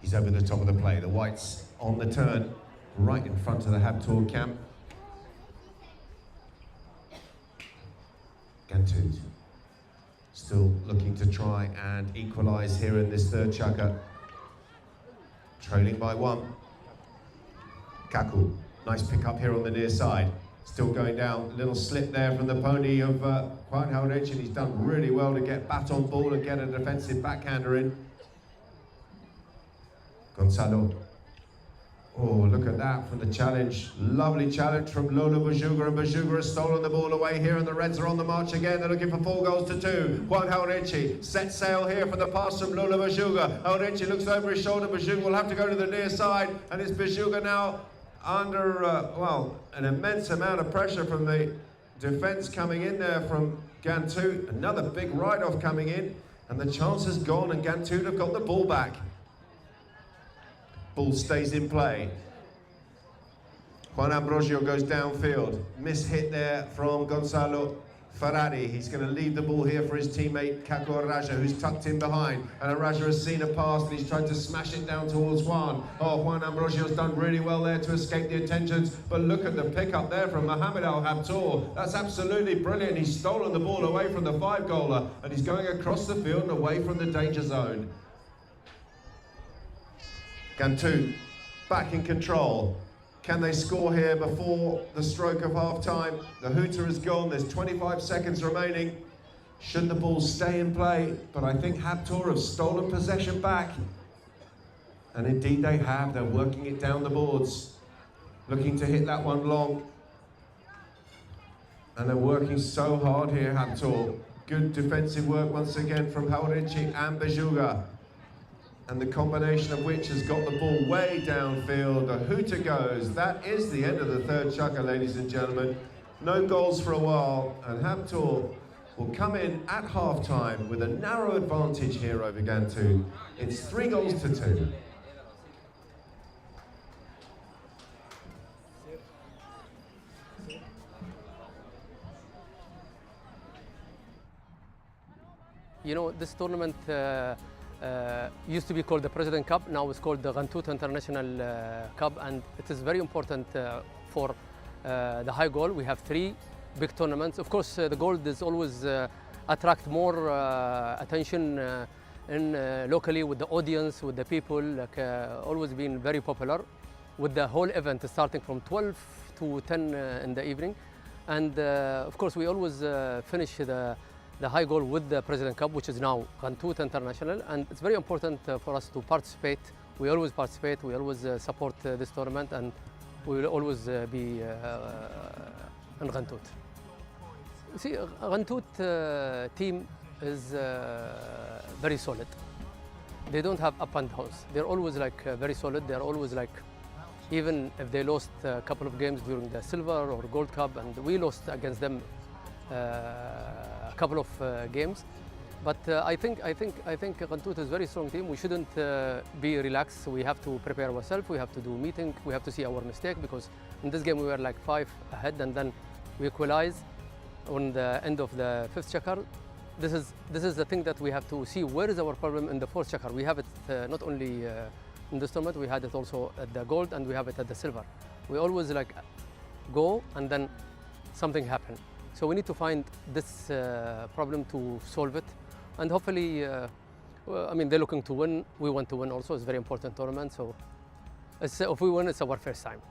He's over the top of the play. The Whites on the turn, right in front of the Habtoor camp. Ghantoot still looking to try and equalise here in this third chukker. Trailing by 1. Kaku, nice pick up here on the near side. Still going down, little slip there from the pony of Juan Jaureche, and he's done really well to get bat on ball and get a defensive backhander in. Gonzalo. Oh, look at that from the challenge. Lovely challenge from Lola Bajunga, and Bajunga has stolen the ball away here, and the Reds are on the march again. They're looking for 4 goals to 2. Juan Jaureche set sail here for the pass from Lola Bajunga. Jaureche looks over his shoulder. Bajunga will have to go to the near side, and it's Bajunga now under, well, an immense amount of pressure from the defence coming in there from Ghantoot. Another big ride-off coming in, and the chance has gone, and Ghantoot have got the ball back. Ball stays in play. Juan Ambrosio goes downfield. Miss hit there from Gonzalo. Faradi, he's going to leave the ball here for his teammate Kako Raja, who's tucked in behind. And Raja has seen a pass and he's tried to smash it down towards Juan. Oh, Juan Ambrosio's done really well there to escape the attentions. But look at the pickup there from Mohamed Al Habtoor. That's absolutely brilliant. He's stolen the ball away from the 5-goaler and he's going across the field and away from the danger zone. Ghantoot back in control. Can they score here before the stroke of half-time? The hooter is gone, there's 25 seconds remaining. Should the ball stay in play? But I think Habtoor have stolen possession back. And indeed they have, they're working it down the boards. Looking to hit that one long. And they're working so hard here, Habtoor. Good defensive work once again from Haurici and Bejuga. And the combination of which has got the ball way downfield. The hooter goes. That is the end of the third chukka, ladies and gentlemen. No goals for a while, and Habtoor will come in at half-time with a narrow advantage here over Ghantoot. It's 3-2. You know, this tournament used to be called the President Cup, now it's called the Ghantoot International Cup, and it is very important for the high goal. We have 3 big tournaments. Of course, the gold is always attract more attention locally with the audience, with the people, like always been very popular with the whole event starting from 12 to 10 in the evening. And of course, we always finish the high goal with the President Cup, which is now Ghantoot International, and it's very important for us to participate. We always participate, we always support this tournament, and we will always be in Ghantoot. See, Ghantoot team is very solid. They don't have up and downs. They're always like very solid. They're always like, even if they lost a couple of games during the Silver or Gold Cup, and we lost against them a couple of games, but I think Ghantoot is a very strong team. We shouldn't be relaxed. We have to prepare ourselves. We have to do meeting. We have to see our mistake, because in this game we were like 5 ahead, and then we equalized on the end of the 5th checker. This is the thing that we have to see. Where is our problem in the 4th checker? We have it not only in this tournament. We had it also at the gold, and we have it at the silver. We always like go and then something happen. So we need to find this problem to solve it, and hopefully, I mean, they're looking to win. We want to win also. It's a very important tournament. So if we win, it's our first time.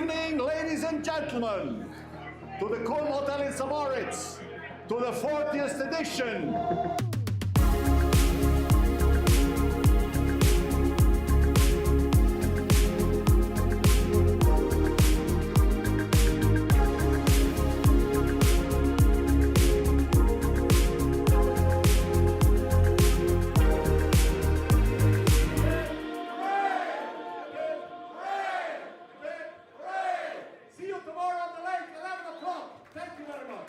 evening, ladies and gentlemen, to the Kulm Hotel in Samaritz, to the 40th edition. See you tomorrow on the lake, 11 o'clock. Thank you very much.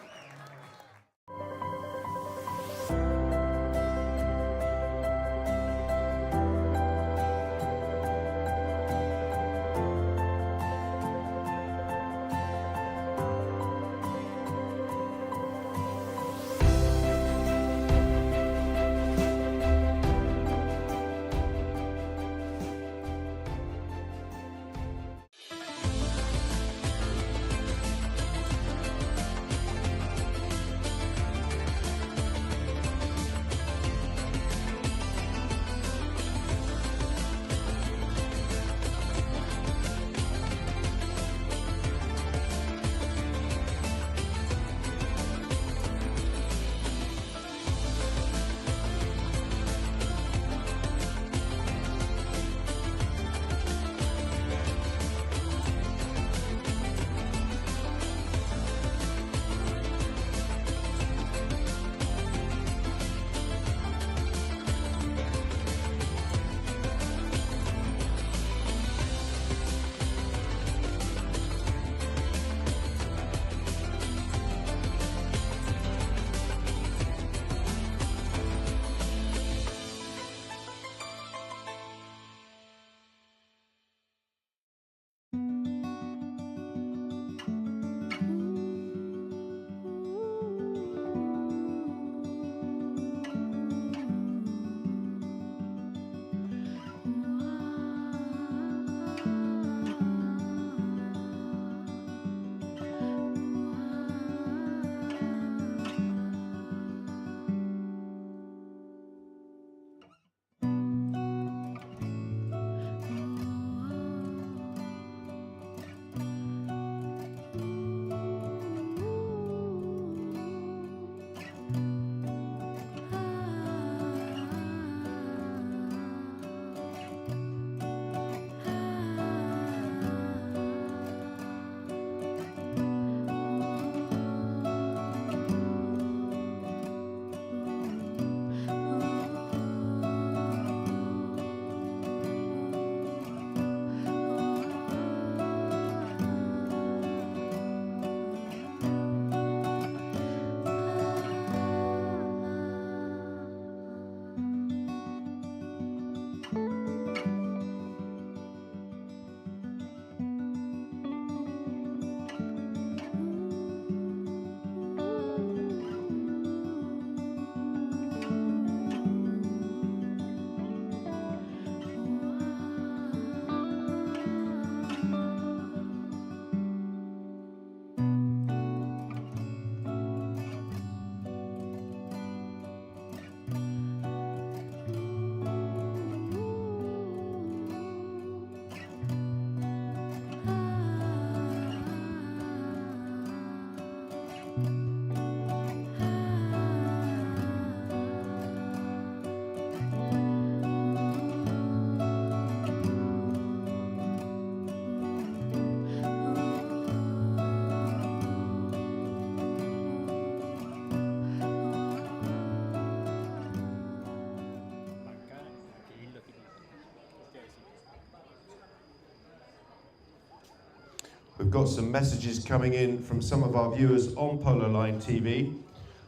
We've got some messages coming in from some of our viewers on Polo Line TV.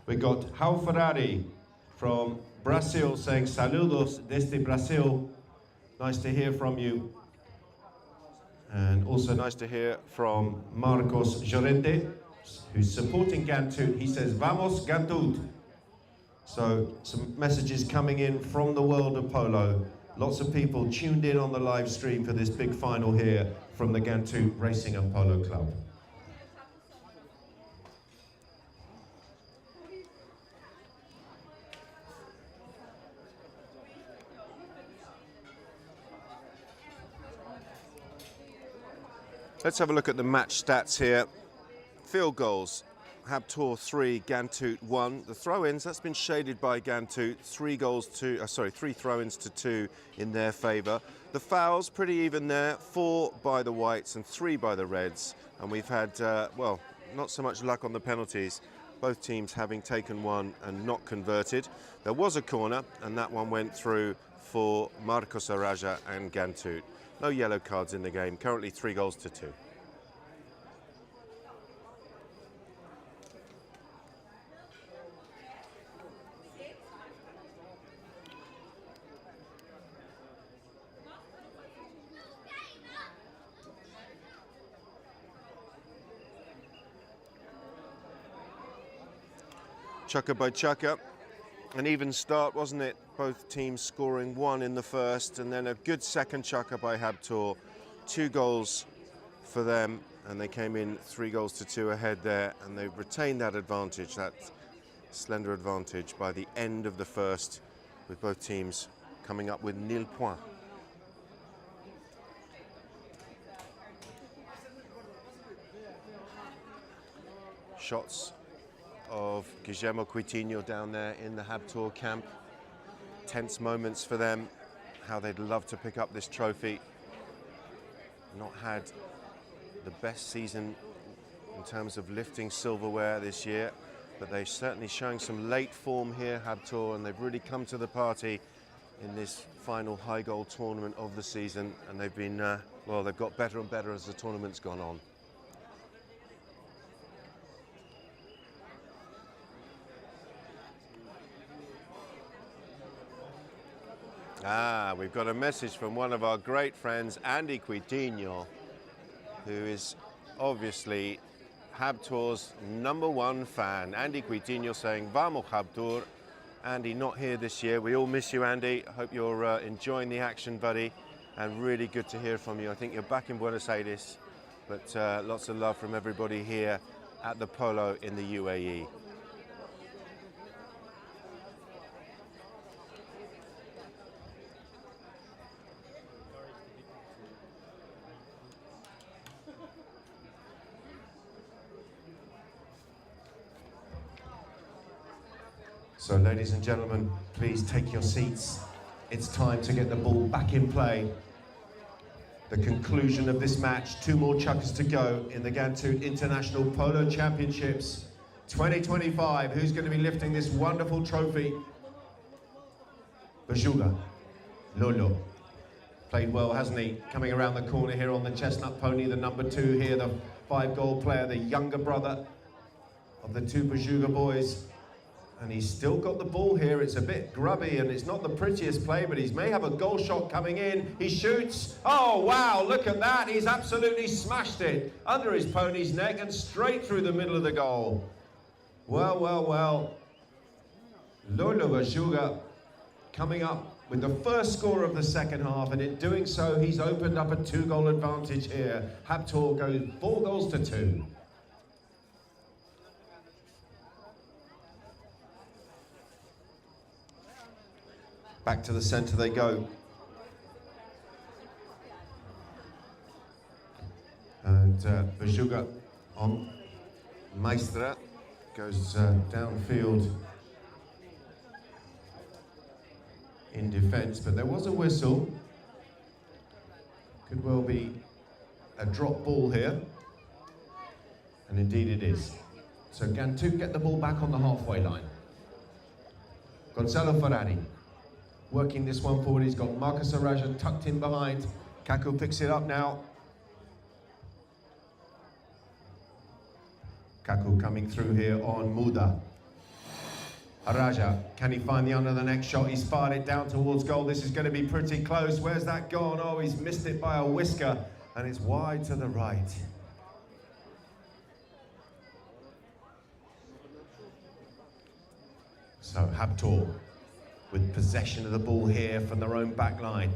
We've got Hal Ferrari from Brazil saying saludos desde Brazil. Nice to hear from you. And also nice to hear from Marcos Llorente, who's supporting Ghantoot. He says, Vamos Ghantoot. So some messages coming in from the world of polo. Lots of people tuned in on the live stream for this big final here from the Ghantoot Racing and Polo Club. Let's have a look at the match stats here. Field goals, Habtoor 3, Ghantoot 1. The throw-ins, that's been shaded by Ghantoot. 3 throw-ins to 2 in their favour. The fouls, pretty even there. 4 by the Whites and 3 by the Reds. And we've had, well, not so much luck on the penalties. Both teams having taken one and not converted. There was a corner, and that one went through for Marcos Araja and Ghantoot. No yellow cards in the game, currently 3 goals to 2. Chukka by Chukka. An even start, wasn't it? Both teams scoring 1 in the first, and then a good second Chukka by Habtoor. 2 goals for them, and they came in 3 goals to 2 ahead there, and they retained that advantage, that slender advantage, by the end of the first, with both teams coming up with nil points. Shots of Guillermo Coutinho down there in the Habtoor camp. Tense moments for them, how they'd love to pick up this trophy. Not had the best season in terms of lifting silverware this year, but they're certainly showing some late form here, Habtoor, and they've really come to the party in this final high goal tournament of the season, and they've been, well, they've got better and better as the tournament's gone on. We've got a message from one of our great friends, Andy Coutinho, who is obviously Habtoor's #1 fan. Andy Coutinho saying, "Vamos Habtoor." Andy not here this year. We all miss you, Andy. I hope you're enjoying the action, buddy, and really good to hear from you. I think you're back in Buenos Aires, but lots of love from everybody here at the Polo in the UAE. So, ladies and gentlemen, please take your seats. It's time to get the ball back in play. The conclusion of this match, 2 more chukkers to go in the Ghantoot International Polo Championships 2025. Who's going to be lifting this wonderful trophy? Bajuga, Lolo. Played well, hasn't he? Coming around the corner here on the chestnut pony, the #2 here, the 5-goal player, the younger brother of the 2 Bajuga boys. And he's still got the ball here. It's a bit grubby and it's not the prettiest play, but he may have a goal shot coming in. He shoots. Oh, wow, look at that. He's absolutely smashed it under his pony's neck and straight through the middle of the goal. Well, well, well. Lolo Bajuga coming up with the first score of the second half, and in doing so, he's opened up a 2-goal advantage here. Habtoor goes 4 goals to 2. Back to the centre they go. And Bajuga on Maestra goes downfield in defence, but there was a whistle. Could well be a drop ball here. And indeed it is. So Ghantoot get the ball back on the halfway line. Gonzalo Ferrari working this one forward. He's got Marcos Araja tucked in behind. Kaku picks it up now. Kaku coming through here on Muda. Araja, can he find the under the next shot? He's fired it down towards goal. This is going to be pretty close. Where's that gone? Oh, he's missed it by a whisker, and it's wide to the right. So Habtoor with possession of the ball here from their own back line.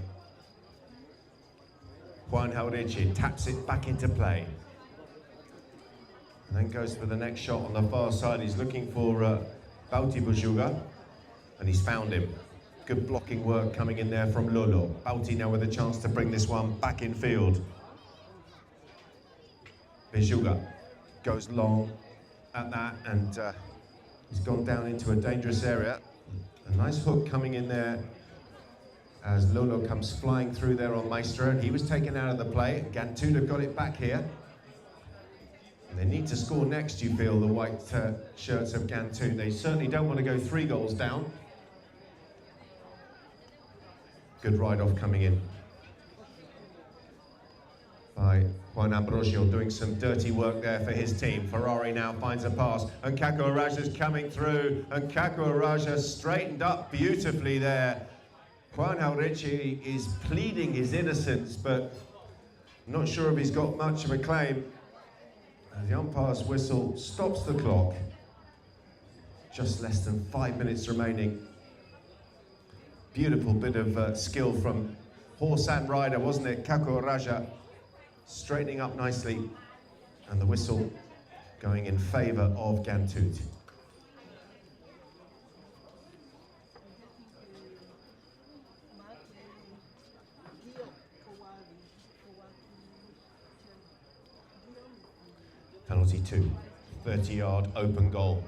Juan Heldici taps it back into play. And then goes for the next shot on the far side. He's looking for Bauti Bajuga, and he's found him. Good blocking work coming in there from Lolo. Bauti now with a chance to bring this one back in field. Bejuga goes long at that, and he's gone down into a dangerous area. A nice hook coming in there as Lolo comes flying through there on Maestro, and he was taken out of the play. Ghantoot have got it back here. And they need to score next, you feel, the white shirts of Ghantoot. They certainly don't want to go 3 goals down. Good ride-off coming in by Juan Ambrosio, doing some dirty work there for his team. Ferrari now finds a pass, and Kako Araja's coming through, and Kako Araja straightened up beautifully there. Juan Haurichi is pleading his innocence, but I'm not sure if he's got much of a claim. As the umpire's whistle stops the clock. Just less than 5 minutes remaining. Beautiful bit of skill from horse and rider, wasn't it? Kako Araja straightening up nicely, and the whistle going in favour of Ghantoot. Penalty 2, 30-yard open goal.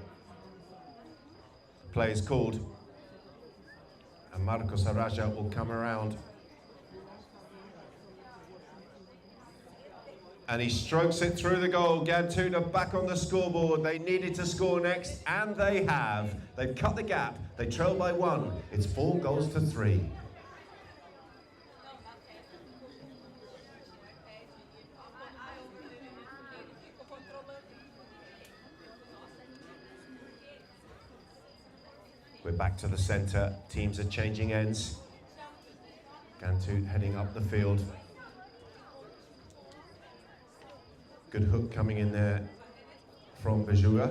Play is called, and Marcos Araja will come around. And he strokes it through the goal. Ghantoot are back on the scoreboard. They needed to score next, and they have. They've cut the gap. They trail by 1. It's 4 goals to 3. We're back to the centre. Teams are changing ends. Ghantoot heading up the field. Good hook coming in there from Bejuga.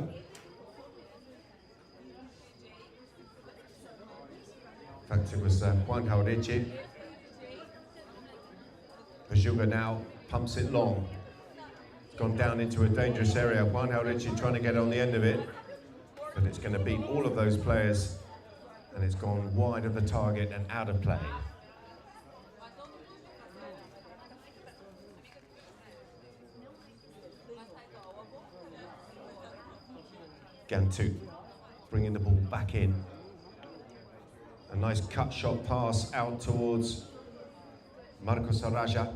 In fact, it was Juan Haurichi. Bejuga now pumps it long. It's gone down into a dangerous area. Juan Haurichi trying to get on the end of it, but it's going to beat all of those players, and it's gone wide of the target and out of play. Ghantoot bringing the ball back in. A nice cut shot pass out towards Marcos Araja.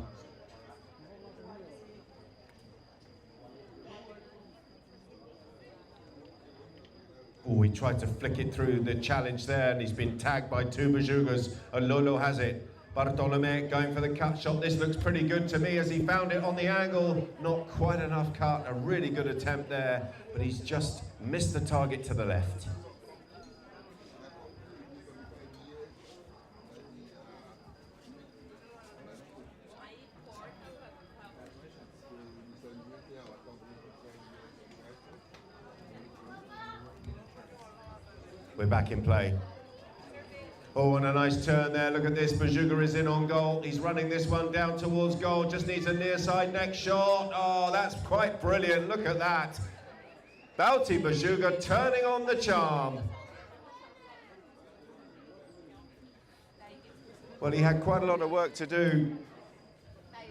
Oh, he tried to flick it through the challenge there, and he's been tagged by 2 Bejugas, and Lolo has it. Bartolome going for the cut shot. This looks pretty good to me as he found it on the angle. Not quite enough cut, a really good attempt there, but he's just missed the target to the left. We're back in play. Oh, and a nice turn there. Look at this. Bejuga is in on goal. He's running this one down towards goal. Just needs a near side next shot. Oh, that's quite brilliant. Look at that. Bauti Bejuga turning on the charm. Well, he had quite a lot of work to do,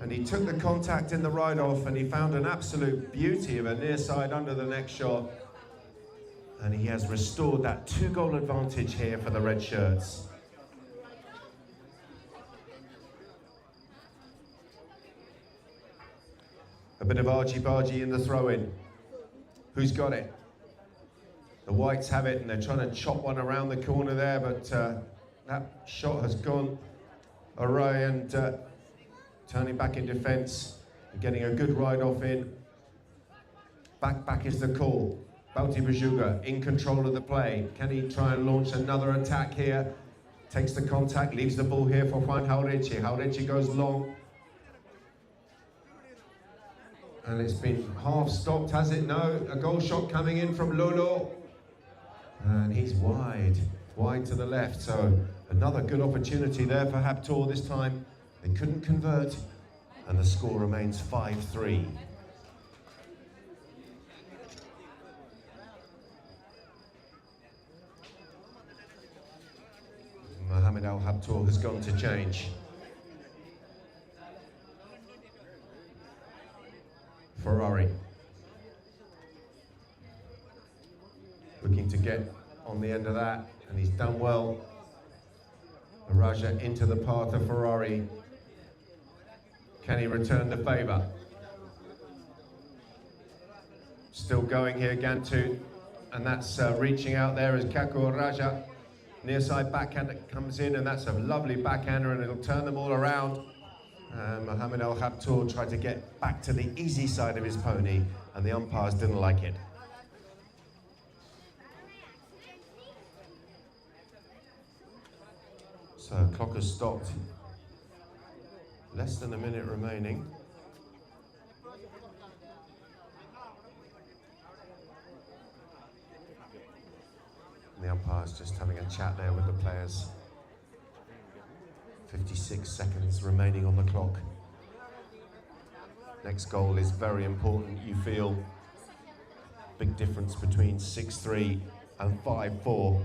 and he took the contact in the ride-off, and he found an absolute beauty of a near side under the next shot. And he has restored that 2-goal advantage here for the red shirts. A bit of argy-bargy in the throw-in. Who's got it? The whites have it, and they're trying to chop one around the corner there, but that shot has gone awry, and turning back in defence and getting a good ride-off in. Back is the call. Bauti Bejuga in control of the play. Can he try and launch another attack here? Takes the contact, leaves the ball here for Juan Haurichi. Haurichi goes long. And it's been half stopped, has it? No, a goal shot coming in from Lolo. And he's wide to the left. So another good opportunity there for Habtoor this time. They couldn't convert, and the score remains 5-3. Mohamed Al Habtoor has gone to change. Ferrari. Looking to get on the end of that, and he's done well. Raja into the path of Ferrari. Can he return the favour? Still going here, Ghantoot, and that's reaching out there as Kaku Raja. Near side backhand comes in, and that's a lovely backhander, and it'll turn them all around. Mohamed El Habtoor tried to get back to the easy side of his pony, and the umpires didn't like it. So clock has stopped. Less than a minute remaining. The umpire's just having a chat there with the players. 56 seconds remaining on the clock. Next goal is very important, you feel. Big difference between 6-3 and 5-4.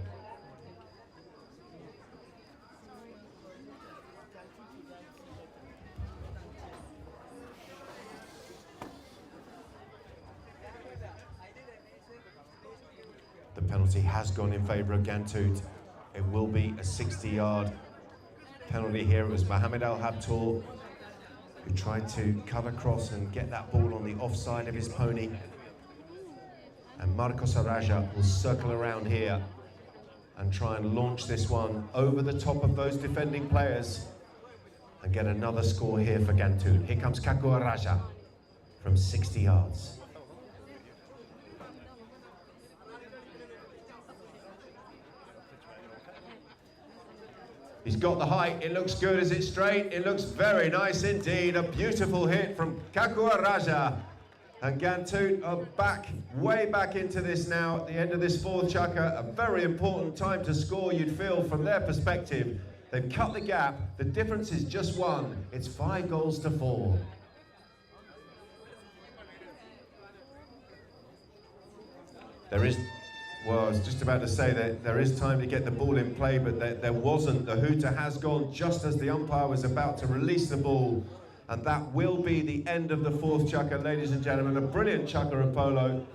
The penalty has gone in favour of Ghantoot. It will be a 60-yard penalty here. It was Mohamed El Habtoor who tried to cut across and get that ball on the offside of his pony. And Marcos Araja will circle around here and try and launch this one over the top of those defending players and get another score here for Ghantoot. Here comes Kaku Araja from 60 yards. He's got the height, it looks good. Is it straight? It looks very nice indeed. A beautiful hit from Kaku Araja. And Ghantoot are back, way back into this now at the end of this fourth chukka. A very important time to score, you'd feel, from their perspective. They've cut the gap. The difference is just one. It's 5 goals to 4. There is... Well, I was just about to say that there is time to get the ball in play, but there wasn't. The hooter has gone just as the umpire was about to release the ball. And that will be the end of the fourth chukka, ladies and gentlemen. A brilliant chukka of polo.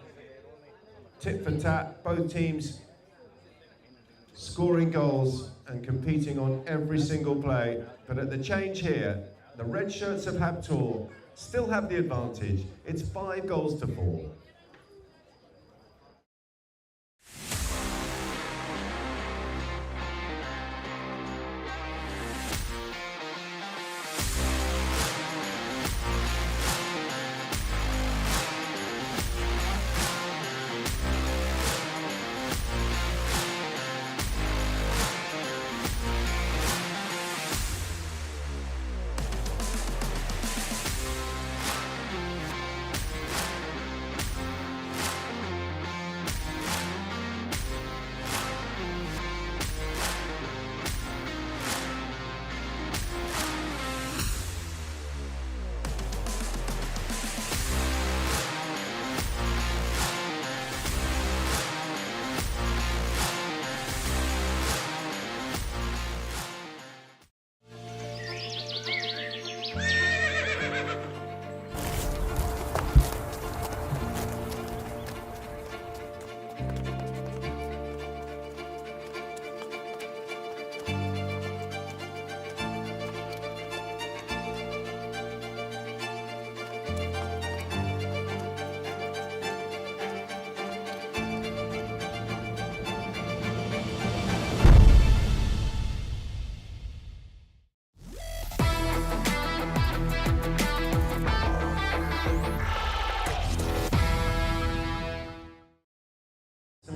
Tit for tat, both teams scoring goals and competing on every single play. But at the change here, the red shirts of Habtoor still have the advantage. It's 5 goals to 4.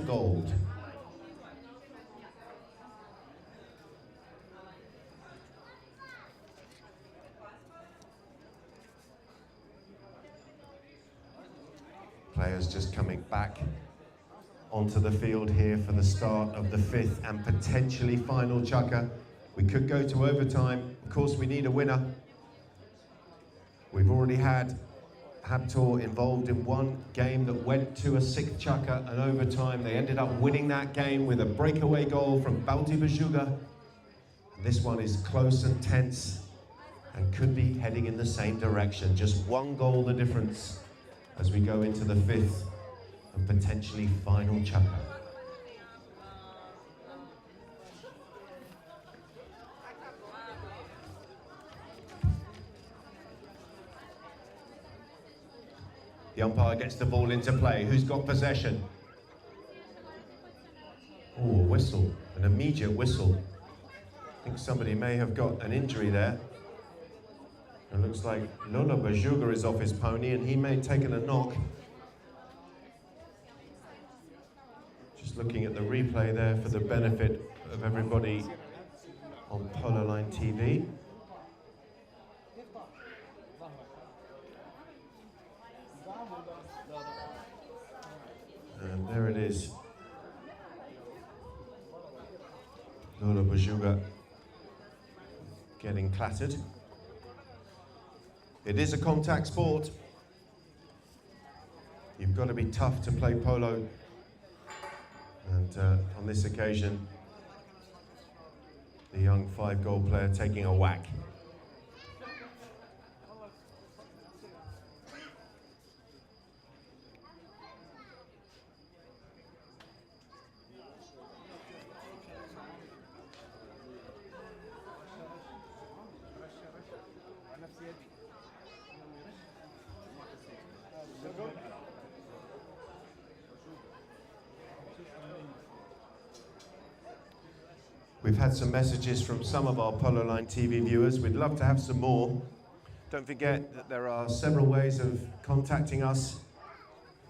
Gold. Players just coming back onto the field here for the start of the 5th and potentially final chukka. We could go to overtime. Of course, we need a winner. We've already had Habtoor involved in one game that went to a 6th chukka and overtime. They ended up winning that game with a breakaway goal from Bauti Bajuga. This one is close and tense and could be heading in the same direction. Just 1 goal the difference as we go into the fifth and potentially final chukka. The umpire gets the ball into play. Who's got possession? Oh, a whistle, an immediate whistle. I think somebody may have got an injury there. It looks like Lola Bajuga is off his pony and he may have taken a knock. Just looking at the replay there for the benefit of everybody on Polo Line TV. And there it is. Lola Bajuga getting clattered. It is a contact sport. You've got to be tough to play polo. And on this occasion, the young 5-goal player taking a whack. We've had some messages from some of our Polo Line TV viewers. We'd love to have some more. Don't forget that there are several ways of contacting us,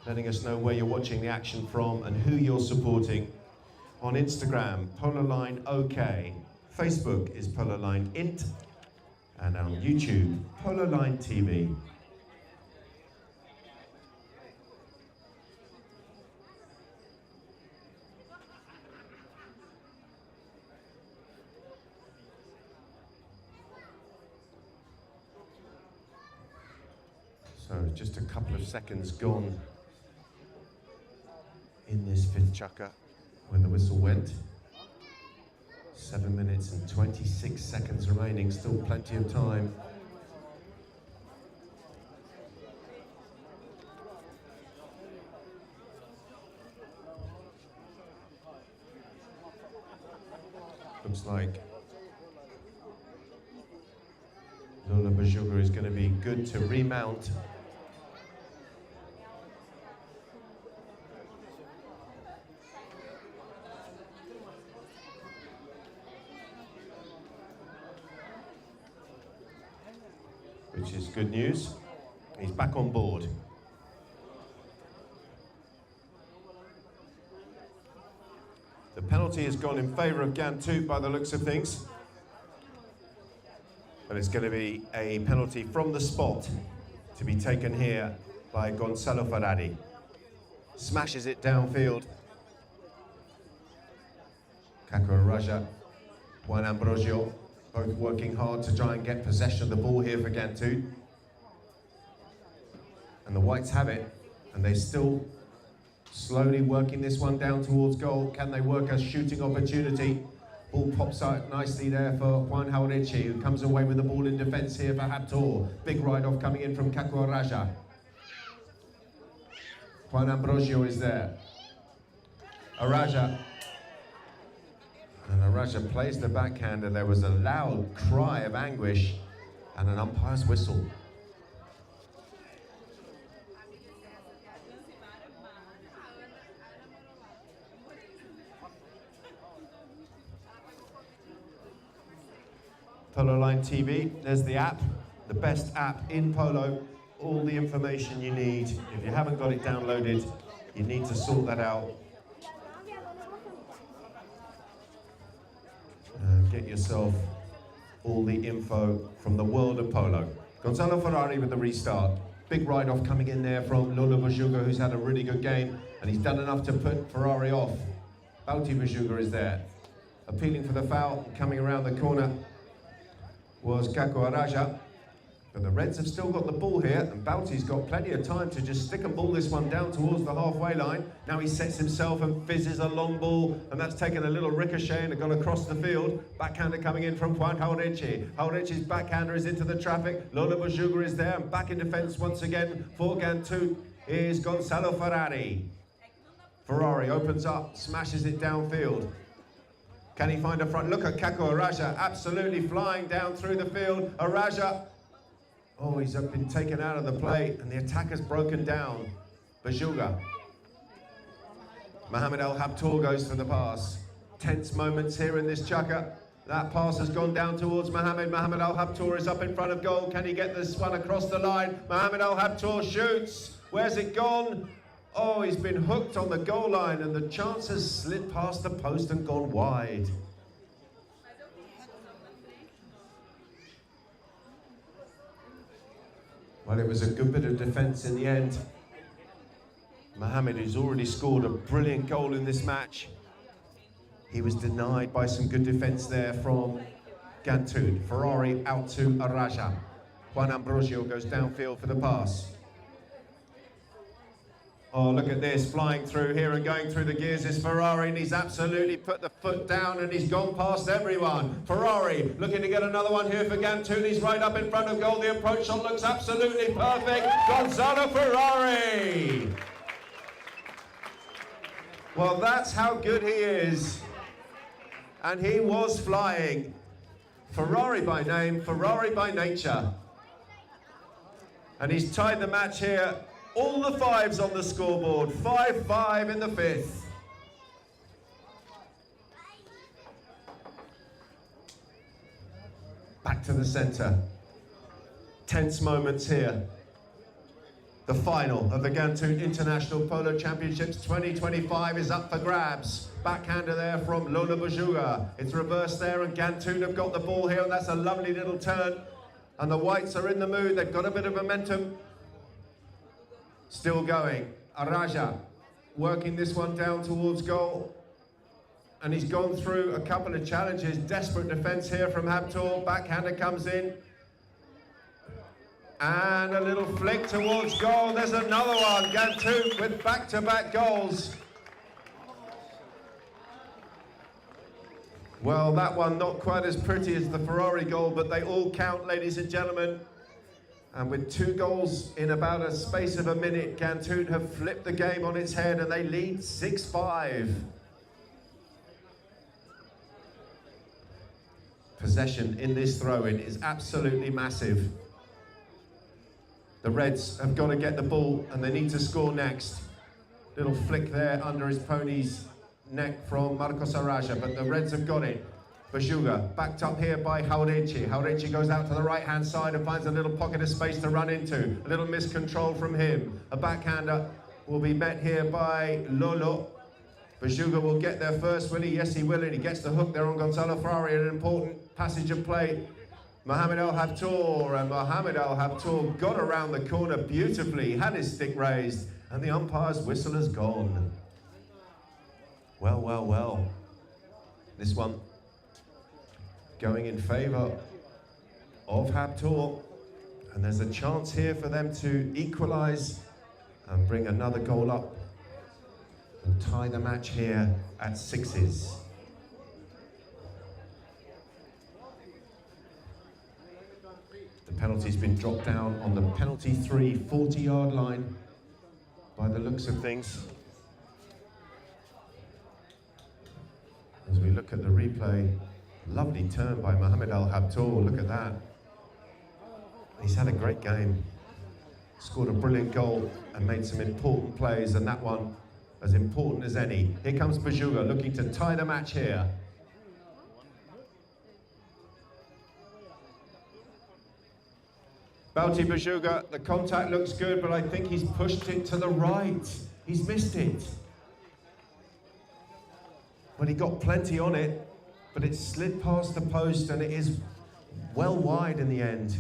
letting us know where you're watching the action from and who you're supporting. On Instagram, Polo Line OK. Facebook is Polo Line Int. And on YouTube, Polo Line TV. So just a couple of seconds gone in this fifth chukka when the whistle went. 7 minutes and 26 seconds remaining, still plenty of time. Looks like Lola Bajuga is going to be good to remount. Which is good news. He's back on board. The penalty has gone in favour of Ghantoot by the looks of things. But it's going to be a penalty from the spot to be taken here by Gonzalo Ferrari. Smashes it downfield. Kakura Raja, Juan Ambrosio, both working hard to try and get possession of the ball here for Ghantoot. And the Whites have it, and they're still slowly working this one down towards goal. Can they work a shooting opportunity? Ball pops out nicely there for Juan Jauretche, who comes away with the ball in defence here for Habtoor. Big ride-off coming in from Kakura Raja. Juan Ambrosio is there. Araja. And Araja plays the backhander. There was a loud cry of anguish and an umpire's whistle. Polo Line TV, there's the app, the best app in polo, all the information you need. If you haven't got it downloaded, you need to sort that out. Get yourself all the info from the world of polo. Gonzalo Ferrari with the restart. Big ride-off coming in there from Lola Bajuga, who's had a really good game, and he's done enough to put Ferrari off. Bauti Bajuga is there. Appealing for the foul, coming around the corner was Kakura Raja. But the Reds have still got the ball here, and Bauti's got plenty of time to just stick and ball this one down towards the halfway line. Now he sets himself and fizzes a long ball, and that's taken a little ricochet and gone across the field. Backhander coming in from Juan Jauretche. Jauretche's backhander is into the traffic. Lola Bajuga is there, and back in defence once again for Ghantoot. Here's Gonzalo Ferrari. Ferrari opens up, smashes it downfield. Can he find a front? Look at Kako Araja, absolutely flying down through the field. Araja, oh, he's been taken out of the play, and the attacker's broken down. Bajuga. Mohamed Al Habtoor goes for the pass. Tense moments here in this chukker. That pass has gone down towards Mohamed. Mohamed Al Habtoor is up in front of goal. Can he get this one across the line? Mohamed Al Habtoor shoots. Where's it gone? Oh, he's been hooked on the goal line, and the chance has slid past the post and gone wide. Well, it was a good bit of defence in the end. Mohamed, who's already scored a brilliant goal in this match, he was denied by some good defence there from Ghantoot. Ferrari out to Araja. Juan Ambrosio goes downfield for the pass. Oh, look at this, flying through here and going through the gears is Ferrari, and he's absolutely put the foot down and he's gone past everyone. Ferrari looking to get another one here for Ghantoot. He's right up in front of goal. The approach shot looks absolutely perfect. Gonzalo Ferrari. Well, that's how good he is. And he was flying. Ferrari by name, Ferrari by nature. And he's tied the match here. All the fives on the scoreboard. 5-5 in the fifth. Back to the centre. Tense moments here. The final of the Ghantoot International Polo Championships 2025 is up for grabs. Backhander there from Lola Bajuga. It's reversed there, and Ghantoot have got the ball here, and that's a lovely little turn. And the whites are in the mood. They've got a bit of momentum. Still going. Araja working this one down towards goal. And he's gone through a couple of challenges. Desperate defence here from Habtoor. Backhander comes in. And a little flick towards goal. There's another one. Ghantoot with back-to-back goals. Well, that one not quite as pretty as the Ferrari goal, but they all count, ladies and gentlemen. And with 2 goals in about a space of a minute, Ghantoot have flipped the game on its head and they lead 6-5. Possession in this throw-in is absolutely massive. The Reds have got to get the ball and they need to score next. Little flick there under his pony's neck from Marcos Araja, but the Reds have got it. Bajuga backed up here by Jauretche. Jauretche goes out to the right-hand side and finds a little pocket of space to run into. A little miscontrol from him. A backhander will be met here by Lolo. Bajuga will get there first, will he? Yes, he will, and he gets the hook there on Gonzalo Ferrari. An important passage of play. Mohamed Al Habtoor, and Mohamed Al Habtoor got around the corner beautifully, had his stick raised, and the umpire's whistle has gone. Well, well, well. This one going in favour of Habtoor, and there's a chance here for them to equalise and bring another goal up and tie the match here at 6s. The penalty's been dropped down on the penalty 3 40-yard line by the looks of things. As we look at the replay, lovely turn by Mohamed Al Habtoor, look at that. He's had a great game. Scored a brilliant goal and made some important plays, and that one as important as any. Here comes Bajuga looking to tie the match here. Bauti Bajuga, the contact looks good, but I think he's pushed it to the right. He's missed it. Well, he got plenty on it, but it slid past the post and it is well wide in the end.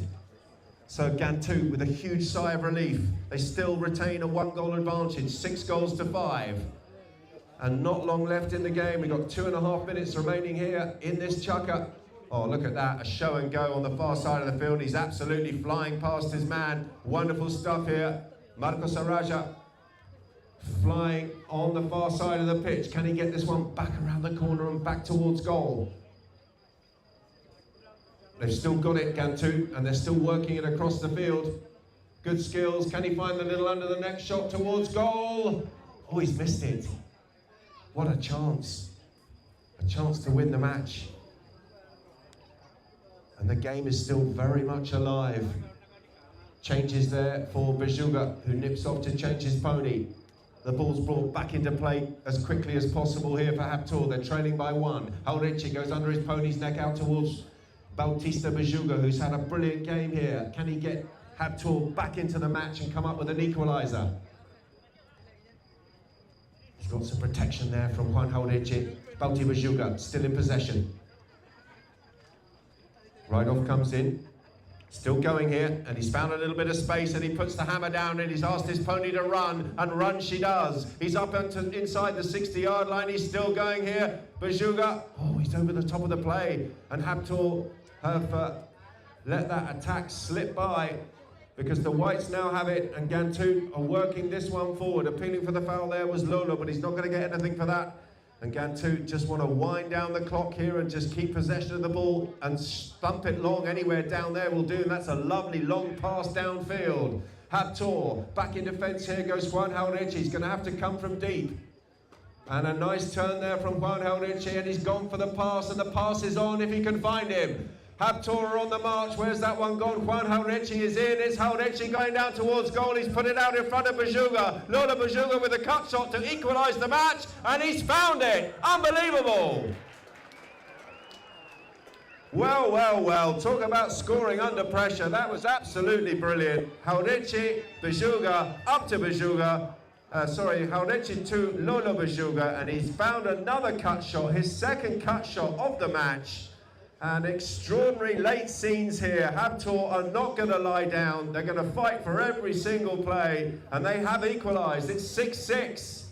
So Ghantoot with a huge sigh of relief. They still retain a 1-goal advantage, 6-5. And not long left in the game. We've got 2.5 minutes remaining here in this chukker. Oh, look at that, a show and go on the far side of the field. He's absolutely flying past his man. Wonderful stuff here. Marcos Araja flying on the far side of the pitch. Can he get this one back around the corner and back towards goal? They've still got it, Ghantoot, and they're still working it across the field. Good skills. Can he find the little under the neck shot towards goal? Oh, he's missed it. What a chance. A chance to win the match. And the game is still very much alive. Changes there for Bajuga, who nips off to change his pony. The ball's brought back into play as quickly as possible here for Habtoor. They're trailing by 1. Haurici goes under his pony's neck out towards Bautista Bajuga, who's had a brilliant game here. Can he get Habtoor back into the match and come up with an equaliser? He's got some protection there from Juan Haurici. Bauti Bajuga still in possession. Right off comes in. Still going here, and he's found a little bit of space, and he puts the hammer down, and he's asked his pony to run, and run she does. He's up inside the 60-yard line. He's still going here. Bajuga, oh, he's over the top of the play, and Habtoor have let that attack slip by, because the Whites now have it, and Ghantoot are working this one forward. Appealing for the foul there was Lolo, but he's not going to get anything for that. And Ghantoot just want to wind down the clock here and just keep possession of the ball and thump it long anywhere down there will do. And that's a lovely long pass downfield. Habtoor back in defence here goes Juan Haurici. He's going to have to come from deep. And a nice turn there from Juan Haurici, and he's gone for the pass, and the pass is on if he can find him. Habtoor are on the march. Where's that one gone? Juan Haurici is in. It's Haurici going down towards goal. He's put it out in front of Bajuga. Lola Bajuga with a cut shot to equalise the match, and he's found it. Unbelievable. Well, well, well. Talk about scoring under pressure. That was absolutely brilliant. Haurici, Bajuga, up to Bajuga. Haurici to Lola Bajuga, and he's found another cut shot, his second cut shot of the match. And extraordinary late scenes here. Habtoor are not going to lie down. They're going to fight for every single play. And they have equalised. It's 6-6.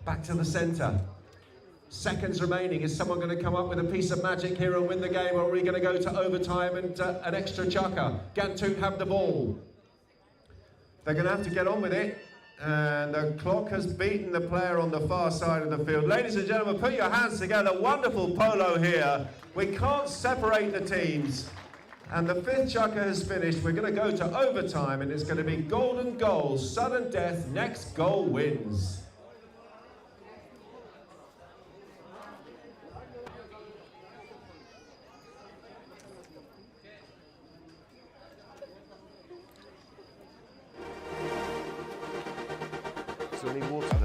Back to the centre. Seconds remaining. Is someone going to come up with a piece of magic here and win the game? Or are we going to go to overtime and an extra chukker? Ghantoot have the ball. They're going to have to get on with it. And the clock has beaten the player on the far side of the field. Ladies and gentlemen, put your hands together. Wonderful polo here. We can't separate the teams. And the 5th chukker has finished. We're going to go to overtime, and it's going to be golden goals, sudden death, next goal wins.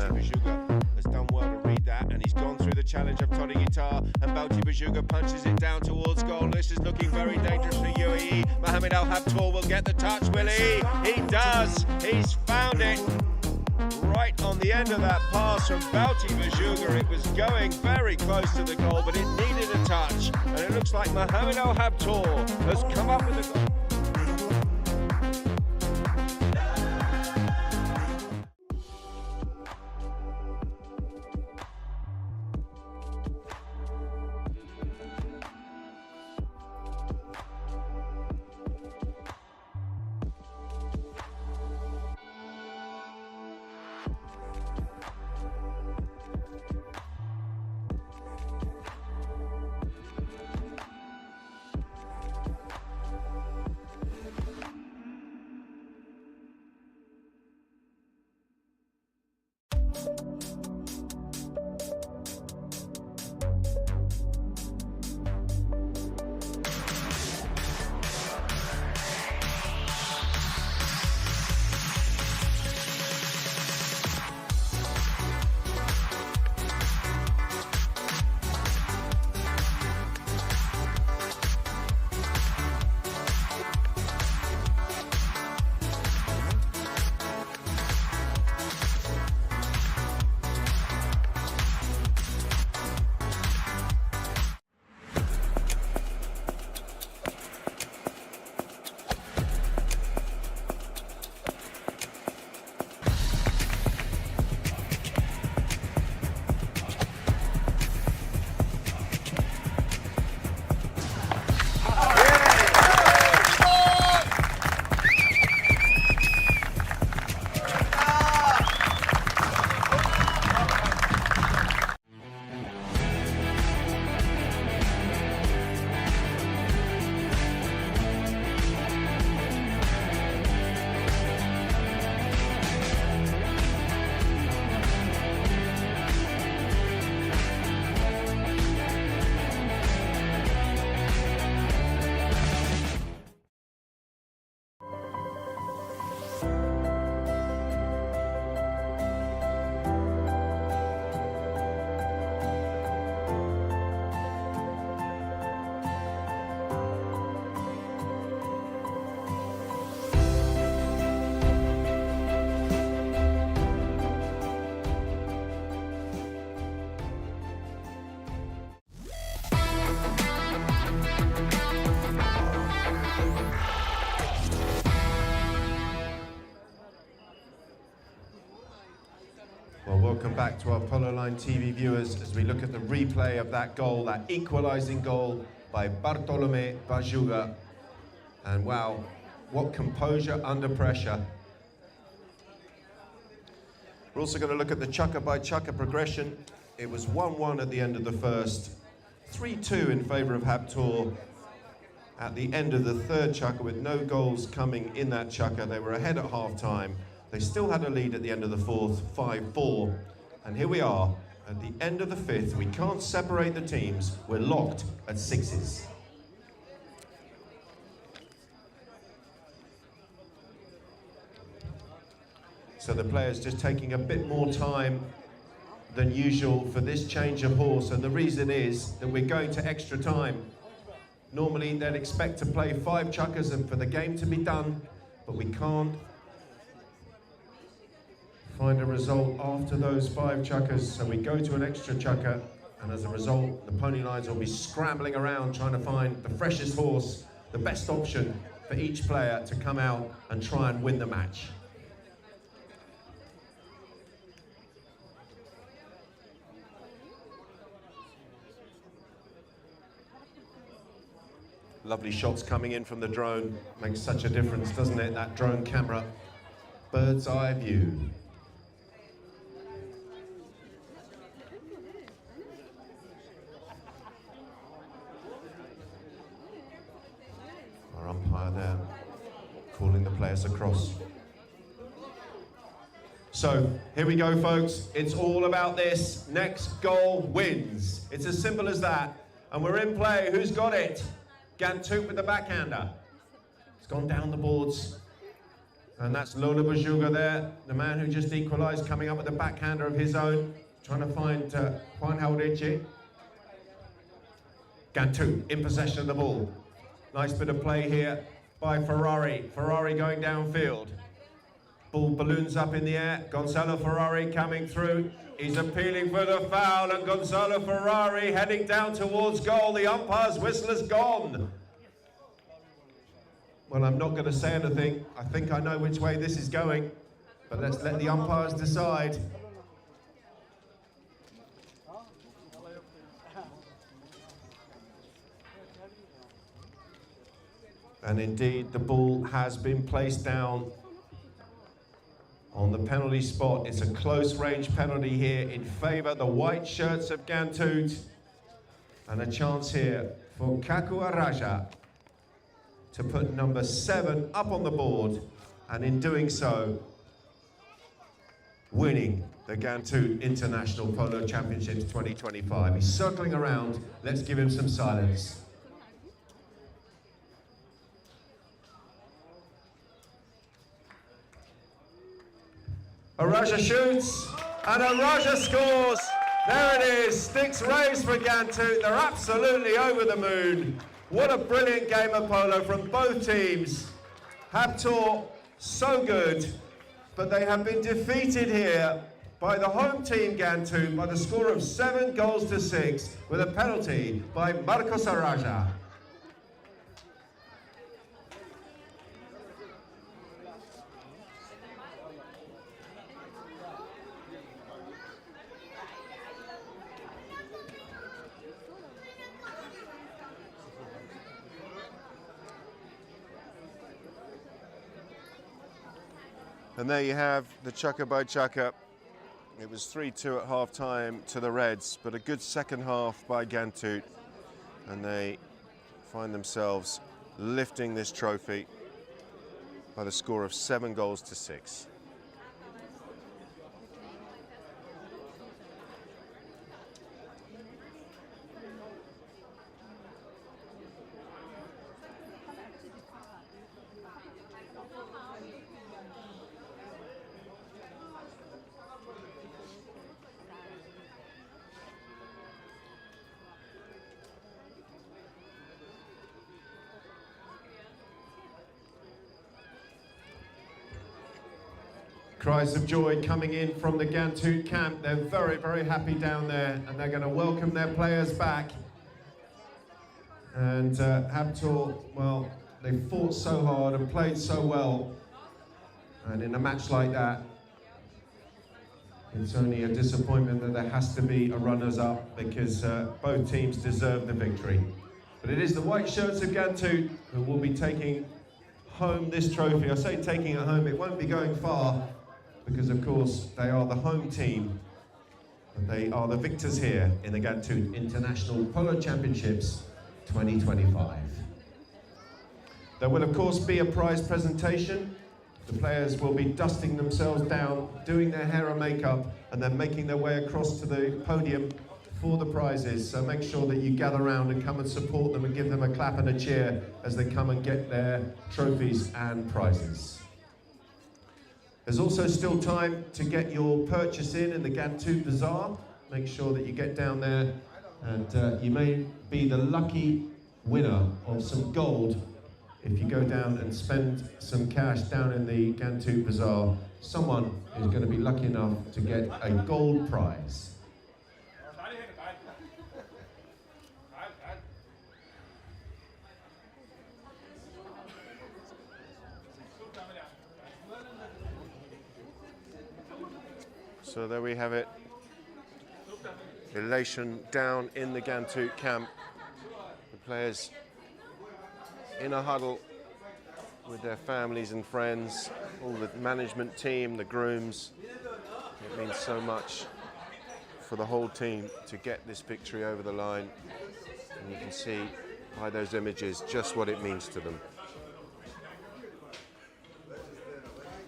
Bajuga has done well to read that, and he's gone through the challenge of Toddy Guitar, and Bauti Bajuga punches it down towards goal. This is looking very dangerous for UAE. Mohamed Al Habtoor will get the touch, will he? He does. He's found it right on the end of that pass from Bauti Bajuga. It was going very close to the goal, but it needed a touch, and it looks like Mohamed Al Habtoor has come up with a goal. Well, welcome back to our Polo Line TV viewers as we look at the replay of that goal, that equalising goal by Bartolomé Bajuga. And wow, what composure under pressure. We're also going to look at the chukker by chukker progression. It was 1-1 at the end of the first, 3-2 in favour of Habtoor. At the end of the third chukker, with no goals coming in that chukker, they were ahead at half-time. They still had a lead at the end of the fourth, 5-4. And here we are, at the end of the fifth. We can't separate the teams. We're locked at sixes. So the players just taking a bit more time than usual for this change of horse. And the reason is that we're going to extra time. Normally they'd expect to play 5 chukkers and for the game to be done, but we can't find a result after those 5 chukkers, so we go to an extra chukker, and as a result, the pony lines will be scrambling around trying to find the freshest horse, the best option for each player to come out and try and win the match. Lovely shots coming in from the drone. Makes such a difference, doesn't it, that drone camera? Bird's eye view. Our umpire there, calling the players across. So, here we go, folks. It's all about this. Next goal wins. It's as simple as that. And we're in play. Who's got it? Ghantoot with the backhander. It's gone down the boards. And that's Lola Bajuga there, the man who just equalised, coming up with a backhander of his own, trying to find Juan Haldici. Ghantoot in possession of the ball. Nice bit of play here by Ferrari. Ferrari going downfield. Ball balloons up in the air. Gonzalo Ferrari coming through. He's appealing for the foul, and Gonzalo Ferrari heading down towards goal. The umpire's whistle has gone. Well, I'm not going to say anything. I think I know which way this is going, but let's let the umpires decide. And indeed, the ball has been placed down on the penalty spot. It's a close range penalty here in favour of the white shirts of Ghantoot. And a chance here for Kakua Raja to put number 7 up on the board, and in doing so, winning the Ghantoot International Polo Championships 2025. He's circling around. Let's give him some silence. A Raja shoots, and a Raja scores. There it is, sticks raised for Ghantoot. They're absolutely over the moon. What a brilliant game of polo from both teams. Habtoor, so good, but they have been defeated here by the home team Ghantoot by the score of 7-6 with a penalty by Marcos Araja. And there you have the chukker by chukker. It was 3-2 at half-time to the Reds, but a good second half by Ghantoot. And they find themselves lifting this trophy by the score of 7-6. Cries of joy coming in from the Ghantoot camp. They're very, very happy down there, and they're going to welcome their players back. And Habtoor, well, they fought so hard and played so well. And in a match like that, It's only a disappointment that there has to be a runners-up because both teams deserve the victory. But it is the white shirts of Ghantoot who will be taking home this trophy. I say taking it home, it won't be going far because of course they are the home team. And they are the victors here in the Ghantoot International Polo Championships 2025. There will of course be a prize presentation. The players will be dusting themselves down, doing their hair and makeup, and then making their way across to the podium for the prizes. So make sure that you gather around and come and support them and give them a clap and a cheer as they come and get their trophies and prizes. There's also still time to get your purchase in the Ghantoot Bazaar. Make sure that you get down there and you may be the lucky winner of some gold if you go down and spend some cash down in the Ghantoot Bazaar. Someone is going to be lucky enough to get a gold prize. So there we have it. Elation down in the Ghantoot camp. The players in a huddle with their families and friends, all the management team, the grooms. It means so much for the whole team to get this victory over the line. And you can see by those images just what it means to them.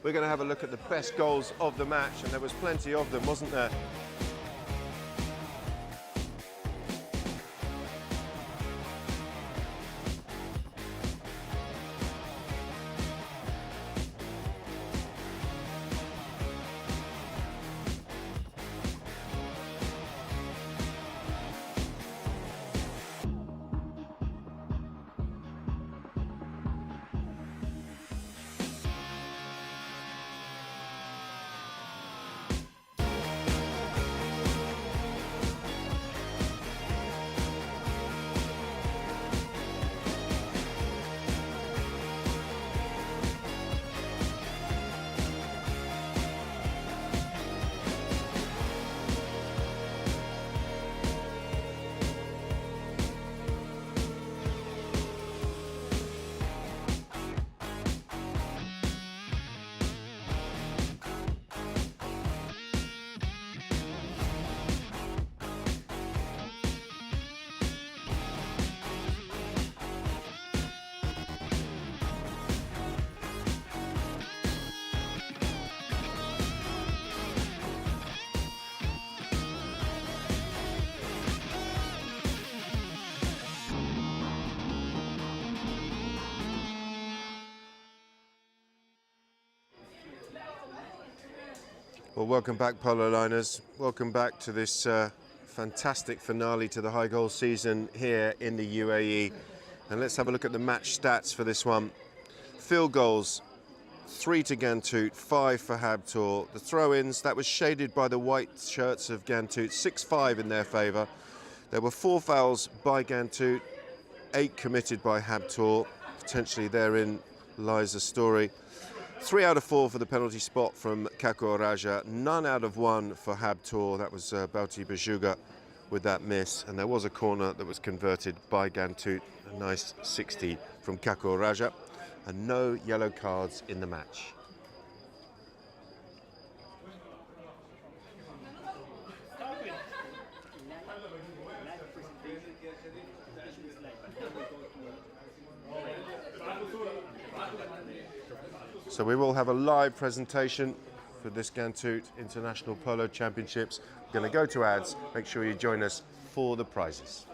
We're going to have a look at the best goals of the match, and there was plenty of them, wasn't there? Well, welcome back, Polo Liners. Welcome back to this fantastic finale to the high goal season here in the UAE. And let's have a look at the match stats for this one. Field goals, 3 to Ghantoot, 5 for Habtoor. The throw-ins, that was shaded by the white shirts of Ghantoot, 6-5 in their favour. There were 4 fouls by Ghantoot, 8 committed by Habtoor. Potentially therein lies a story. 3 out of 4 for the penalty spot from Kako Raja, none out of 1 for Habtoor. That was Bauti Bajuga with that miss, and there was a corner that was converted by Ghantoot, a nice 60 from Kako Raja, and no yellow cards in the match. So we will have a live presentation for this Ghantoot International Polo Championships. We're going to go to ads. Make sure you join us for the prizes.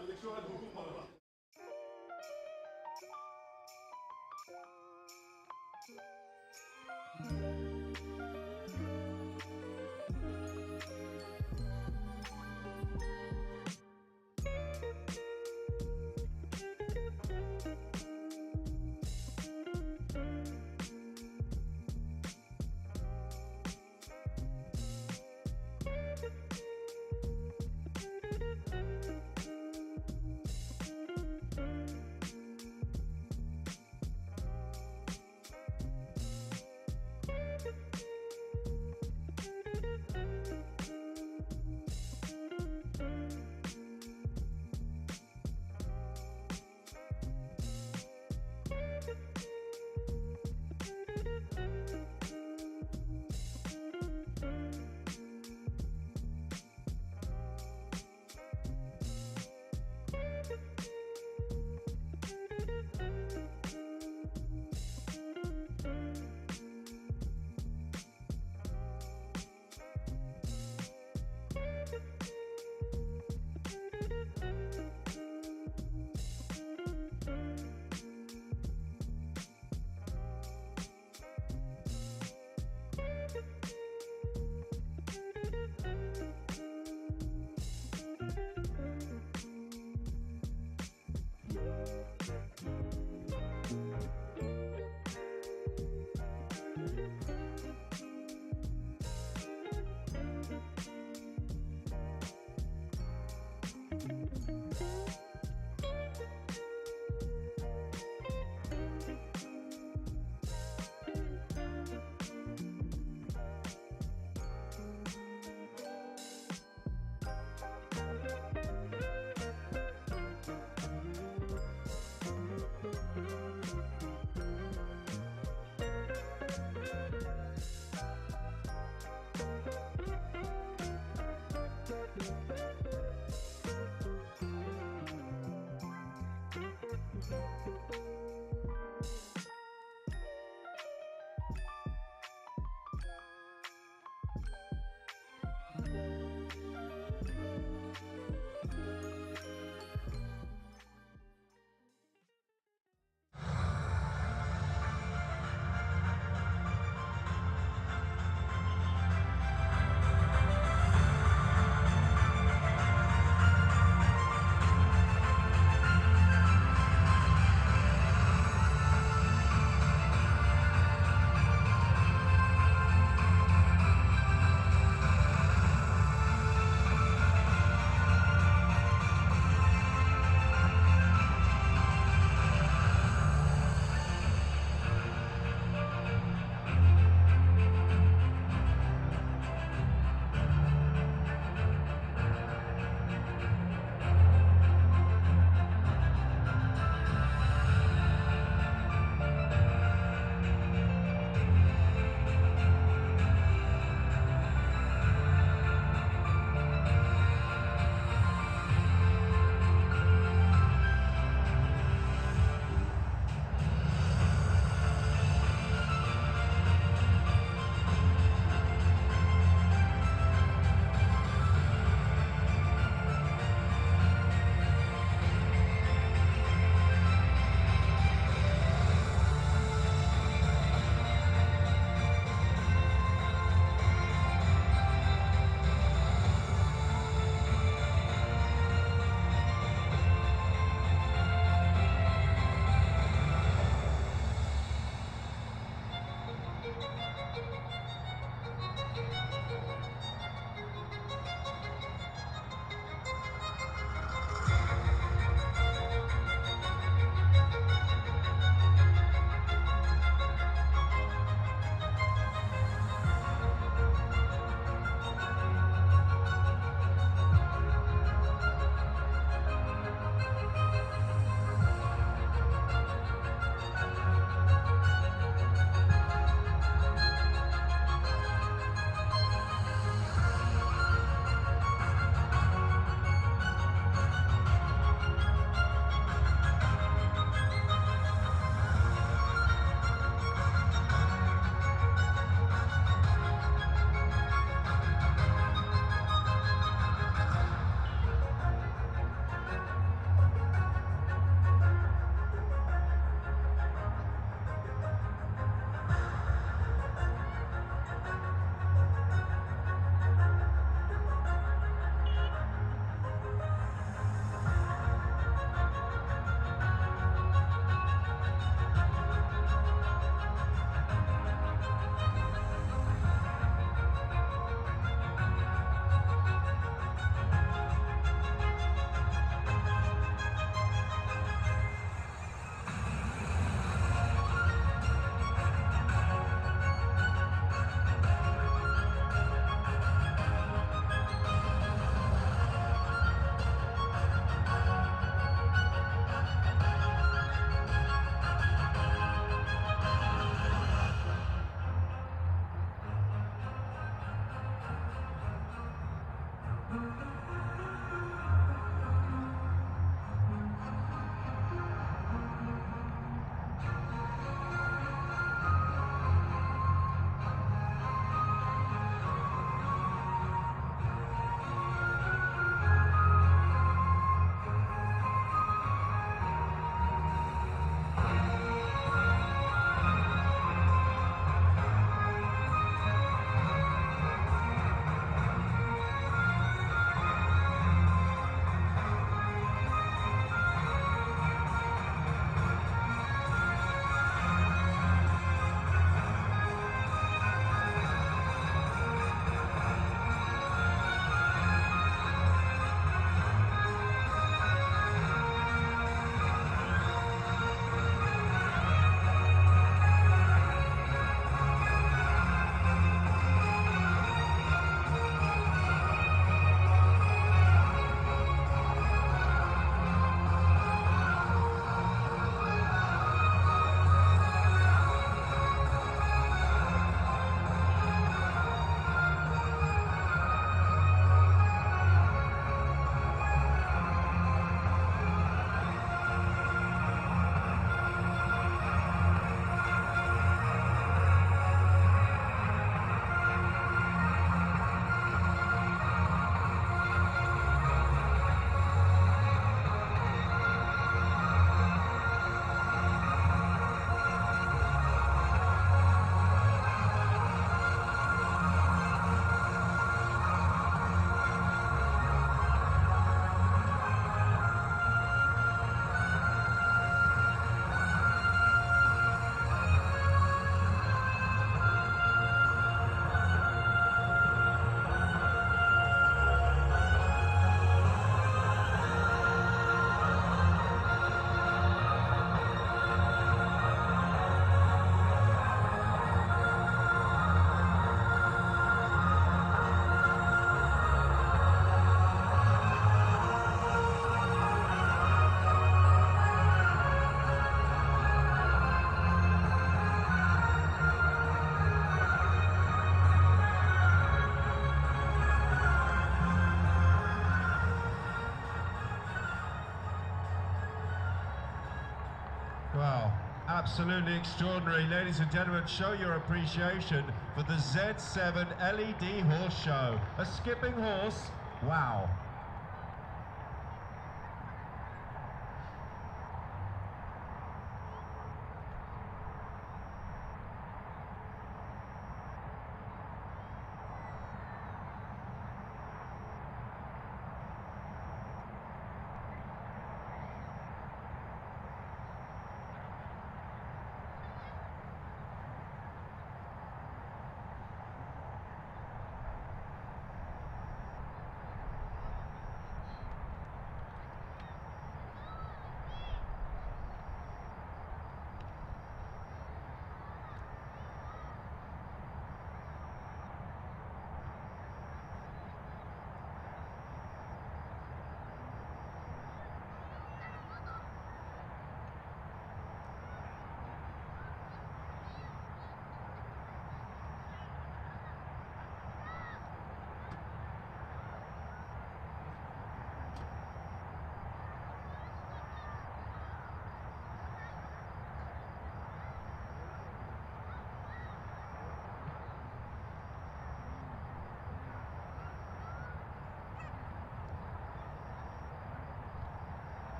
Wow, absolutely extraordinary. Ladies and gentlemen, show your appreciation for the Z7 LED horse show. A skipping horse, wow.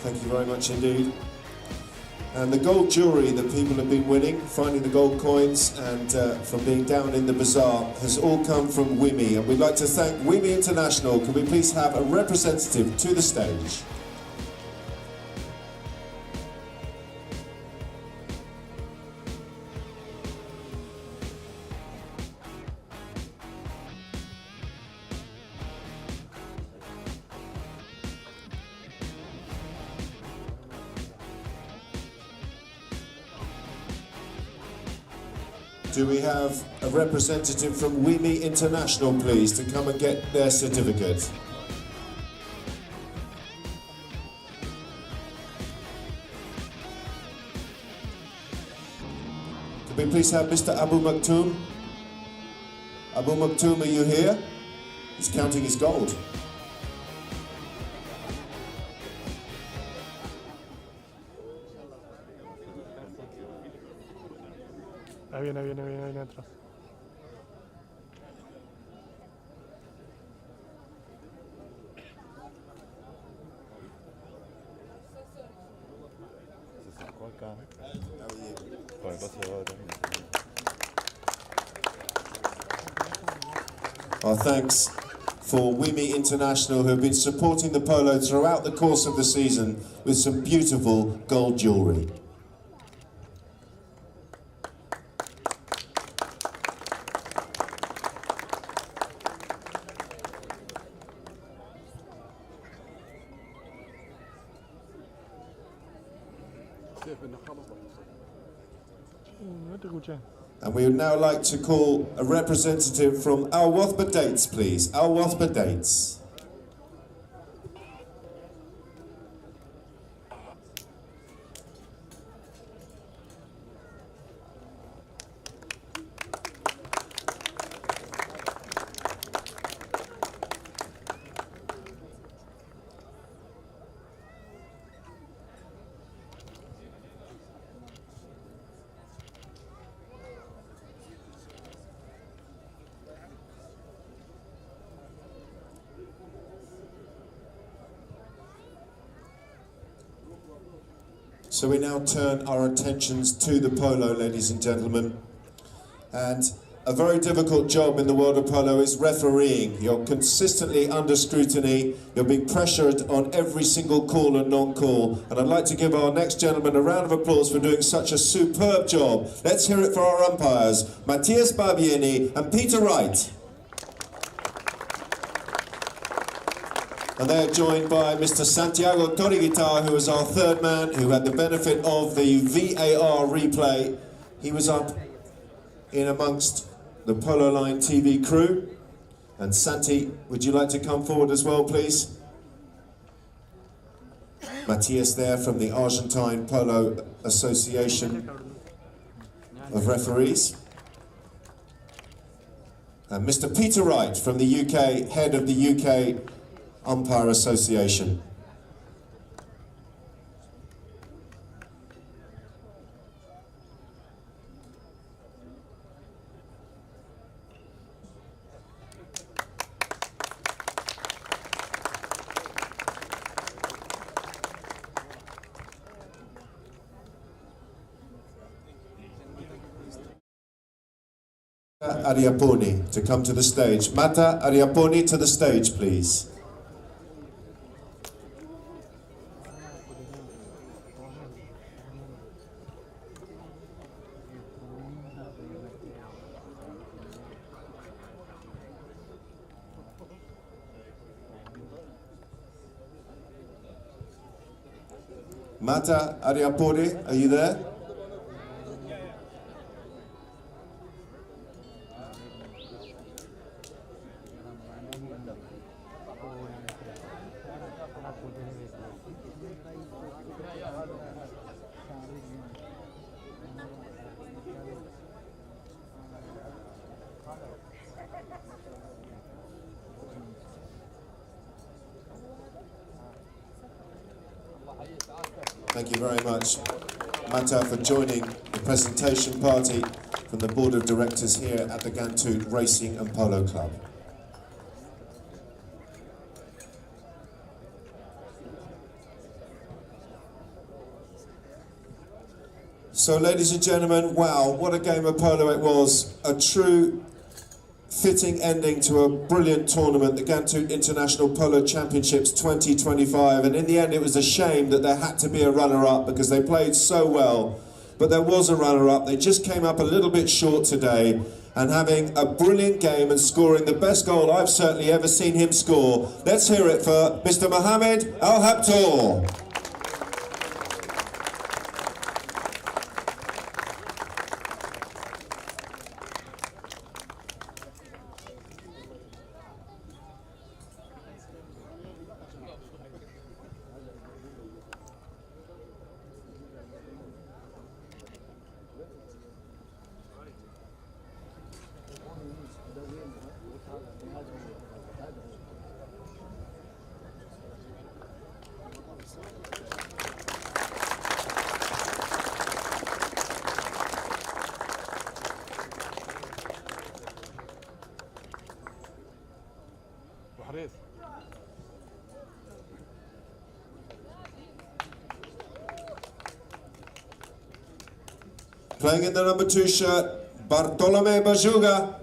Thank you very much indeed. And the gold jewellery that people have been winning, finding the gold coins and from being down in the bazaar, has all come from WIMI. And we'd like to thank WIMI International. Can we please have a representative to the stage? Do we have a representative from WIMI International, please, to come and get their certificate? Can we please have Mr. Abu Maktoum? Abu Maktoum, are you here? He's counting his gold. Viene atrás. Se sacó acá. Con el paso también. Our thanks for WIMI International, who have been supporting the polo throughout the course of the season with some beautiful gold jewellery. No te escuché. And we would now like to call a representative from Al Wathba Dates, please. Al Wathba Dates. So we now turn our attentions to the polo, ladies and gentlemen. And a very difficult job in the world of polo is refereeing. You're consistently under scrutiny. You're being pressured on every single call and non-call. And I'd like to give our next gentleman a round of applause for doing such a superb job. Let's hear it for our umpires, Matthias Barbieri and Peter Wright. And they're joined by Mr. Santiago Toriguitar, who was our third man, who had the benefit of the VAR replay. He was up in amongst the Polo Line TV crew. And Santi, would you like to come forward as well, please? Matthias there from the Argentine Polo Association of Referees. And Mr. Peter Wright from the UK, head of the UK Umpire Association. Ariaponi to come to the stage. Mata Ariaponi to the stage, please. Mata Ariaponi, are you there? Thank you very much, Mata, for joining the presentation party from the Board of Directors here at the Ghantoot Racing and Polo Club. So, ladies and gentlemen, wow, what a game of polo it was. A true fitting ending to a brilliant tournament, the Ghantoot International Polo Championships 2025. And in the end, it was a shame that there had to be a runner-up because they played so well. But there was a runner-up. They just came up a little bit short today. And having a brilliant game and scoring the best goal I've certainly ever seen him score. Let's hear it for Mr. Mohammed Al Habtoor. Playing in the number 2 shirt, Bartolome Bajuga,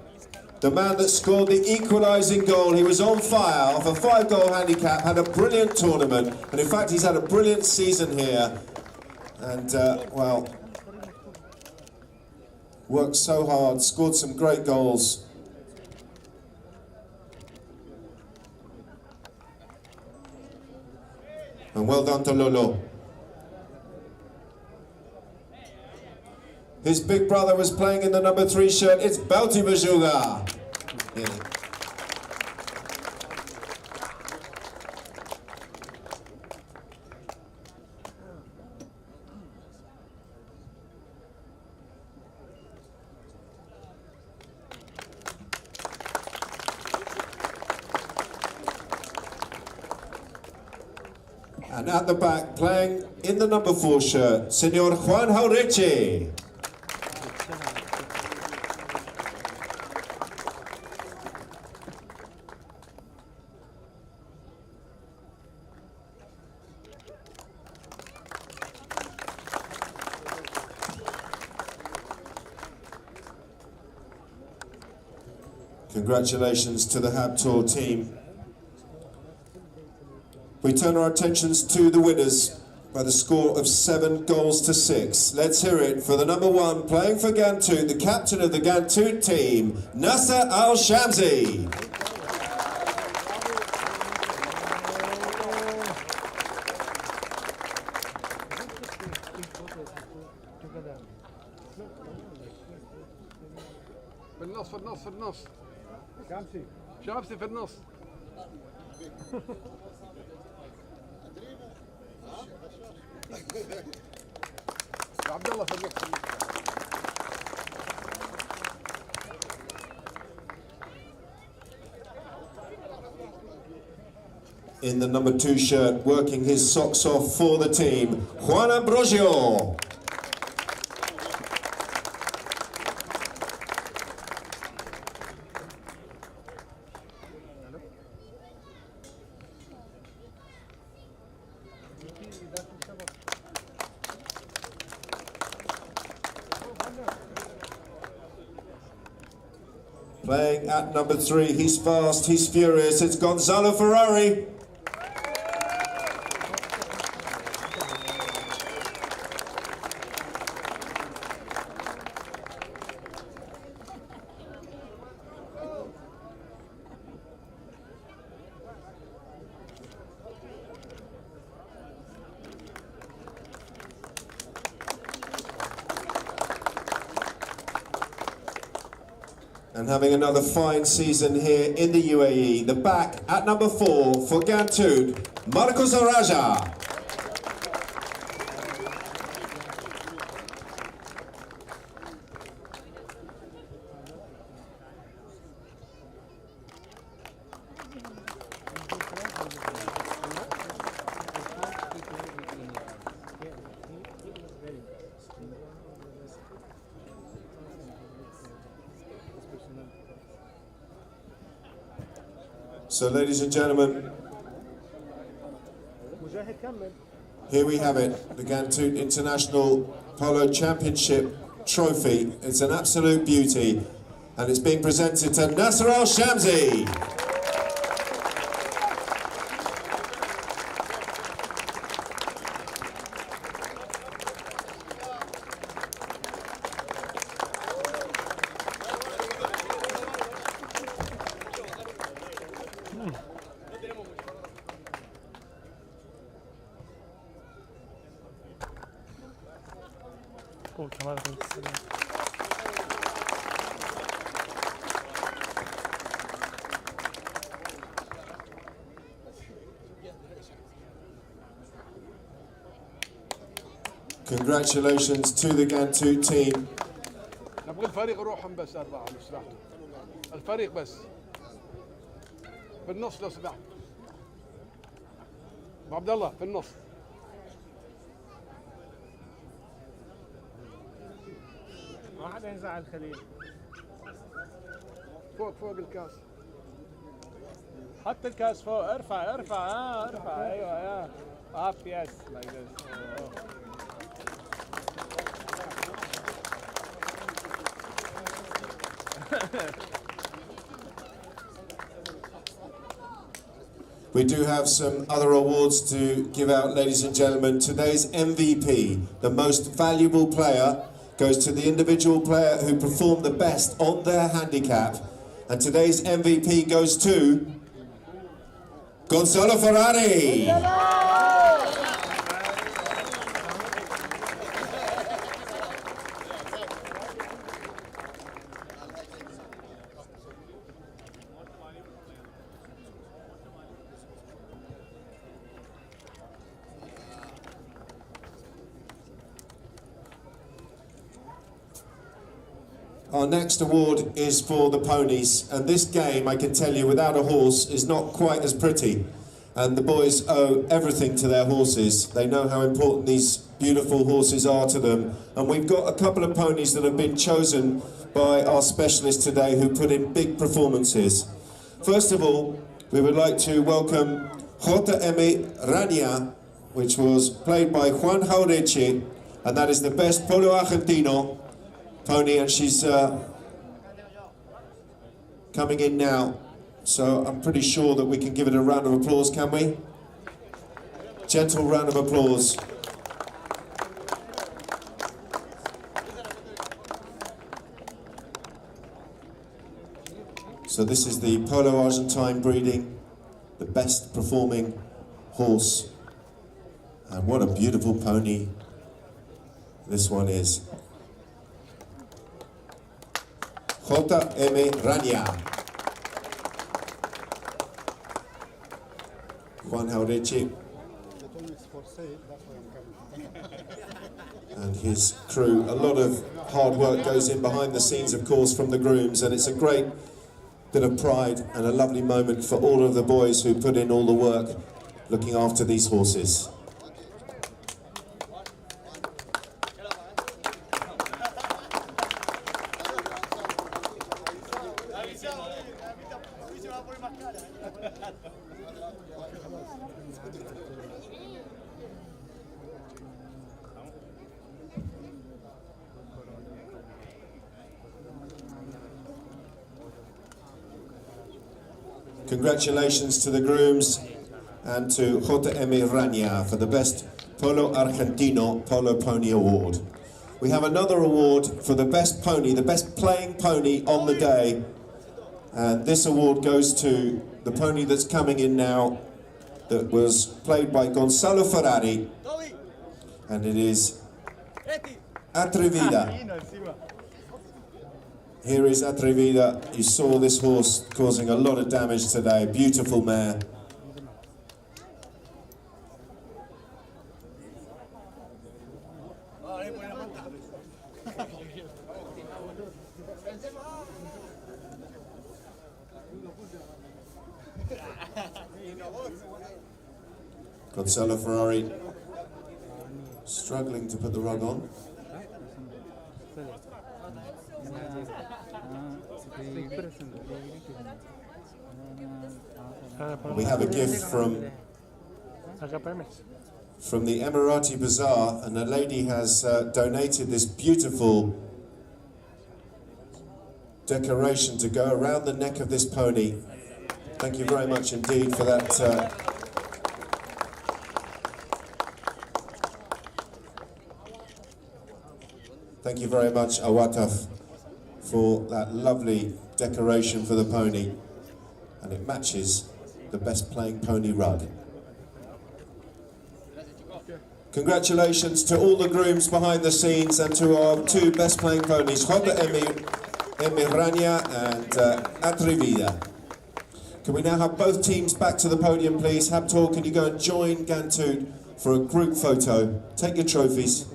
the man that scored the equalising goal. He was on fire off a 5-goal handicap, had a brilliant tournament, and in fact he's had a brilliant season here. And, well, worked so hard, scored some great goals. And well done to Lolo. His big brother was playing in the number 3 shirt. It's Bauti Bajuga. Yeah. And at the back, playing in the number 4 shirt, Senor Juan Jaureche. Congratulations to the Habtoor team. We turn our attentions to the winners by the score of 7 goals to 6. Let's hear it for the number 1 playing for Ghantoot, the captain of the Ghantoot team, Nasser Al-Shamsi. في النص شامسي في النص عبد الله في النص. In the number 2 shirt, working his socks off for the team, Juan Ambrosio. Playing at number 3, he's fast, he's furious, it's Gonzalo Ferrari. And having another fine season here in the UAE. The back at number 4 for Ghantoot, Marcos Araja. So, ladies and gentlemen, Here we have it, the Ghantoot International Polo Championship trophy. It's an absolute beauty, and it's being presented to Nasser Al-Shamsi. Congratulations to the Ghantoot team. نبغى الفريق يروحهم بس أربعة لو سمحتوا. الفريق بس. بالنص لو سمحت. أبو عبد الله في النص. واحد ينزع الخليل. فوق الكاس. حط الكاس فوق ارفع ارفع ايوه يا up yes like this. We do have some other awards to give out, ladies and gentlemen. Today's MVP, the most valuable player, goes to the individual player who performed the best on their handicap. And today's MVP goes to Gonzalo Ferrari. Our next award is for the ponies, and this game, I can tell you, without a horse is not quite as pretty. And the boys owe everything to their horses. They know how important these beautiful horses are to them. And we've got a couple of ponies that have been chosen by our specialists today who put in big performances. First of all, we would like to welcome J.M. Rania, which was played by Juan Jaureche, and that is the best Polo Argentino pony, and she's coming in now, so I'm pretty sure that we can give it a round of applause, can we? Gentle round of applause. So this is the Polo Argentine breeding, the best performing horse, and what a beautiful pony this one is. J.M. Rania. Juan Jaureche and his crew. A lot of hard work goes in behind the scenes, of course, from the grooms, and it's a great bit of pride and a lovely moment for all of the boys who put in all the work looking after these horses. Congratulations to the grooms and to J.M. Rania for the best Polo Argentino Polo Pony Award. We have another award for the best pony, the best playing pony on the day. And this award goes to the pony that's coming in now, that was played by Gonzalo Ferrari. And it is Atrevida. Here is Atrevida. You saw this horse causing a lot of damage today. Beautiful mare. Gonzalo Ferrari struggling to put the rug on. We have a gift from from the Emirati Bazaar, and a lady has donated this beautiful decoration to go around the neck of this pony. Thank you very much indeed for that. Thank you very much, Awataf, for that lovely decoration for the pony, and it matches the best playing pony rug. Congratulations to all the grooms behind the scenes and to our two best playing ponies, Hoda Emirania and Atrevida. Can we now have both teams back to the podium, please? Habtoor, can you go and join Ghantoot for a group photo? Take your trophies.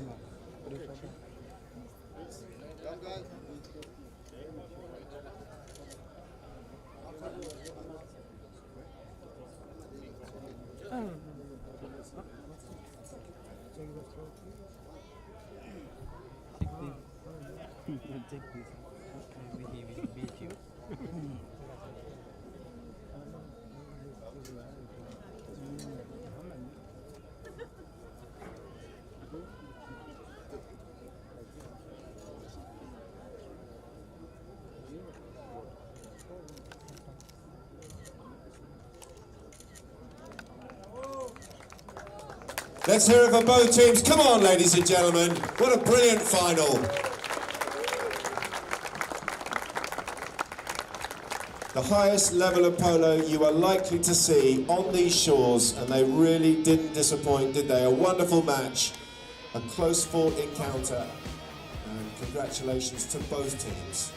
Take this. Maybe he will beat you. Let's hear it for both teams. Come on, ladies and gentlemen. What a brilliant final. The highest level of polo you are likely to see on these shores, and they really didn't disappoint, did they? A wonderful match, a close-fought encounter, and congratulations to both teams.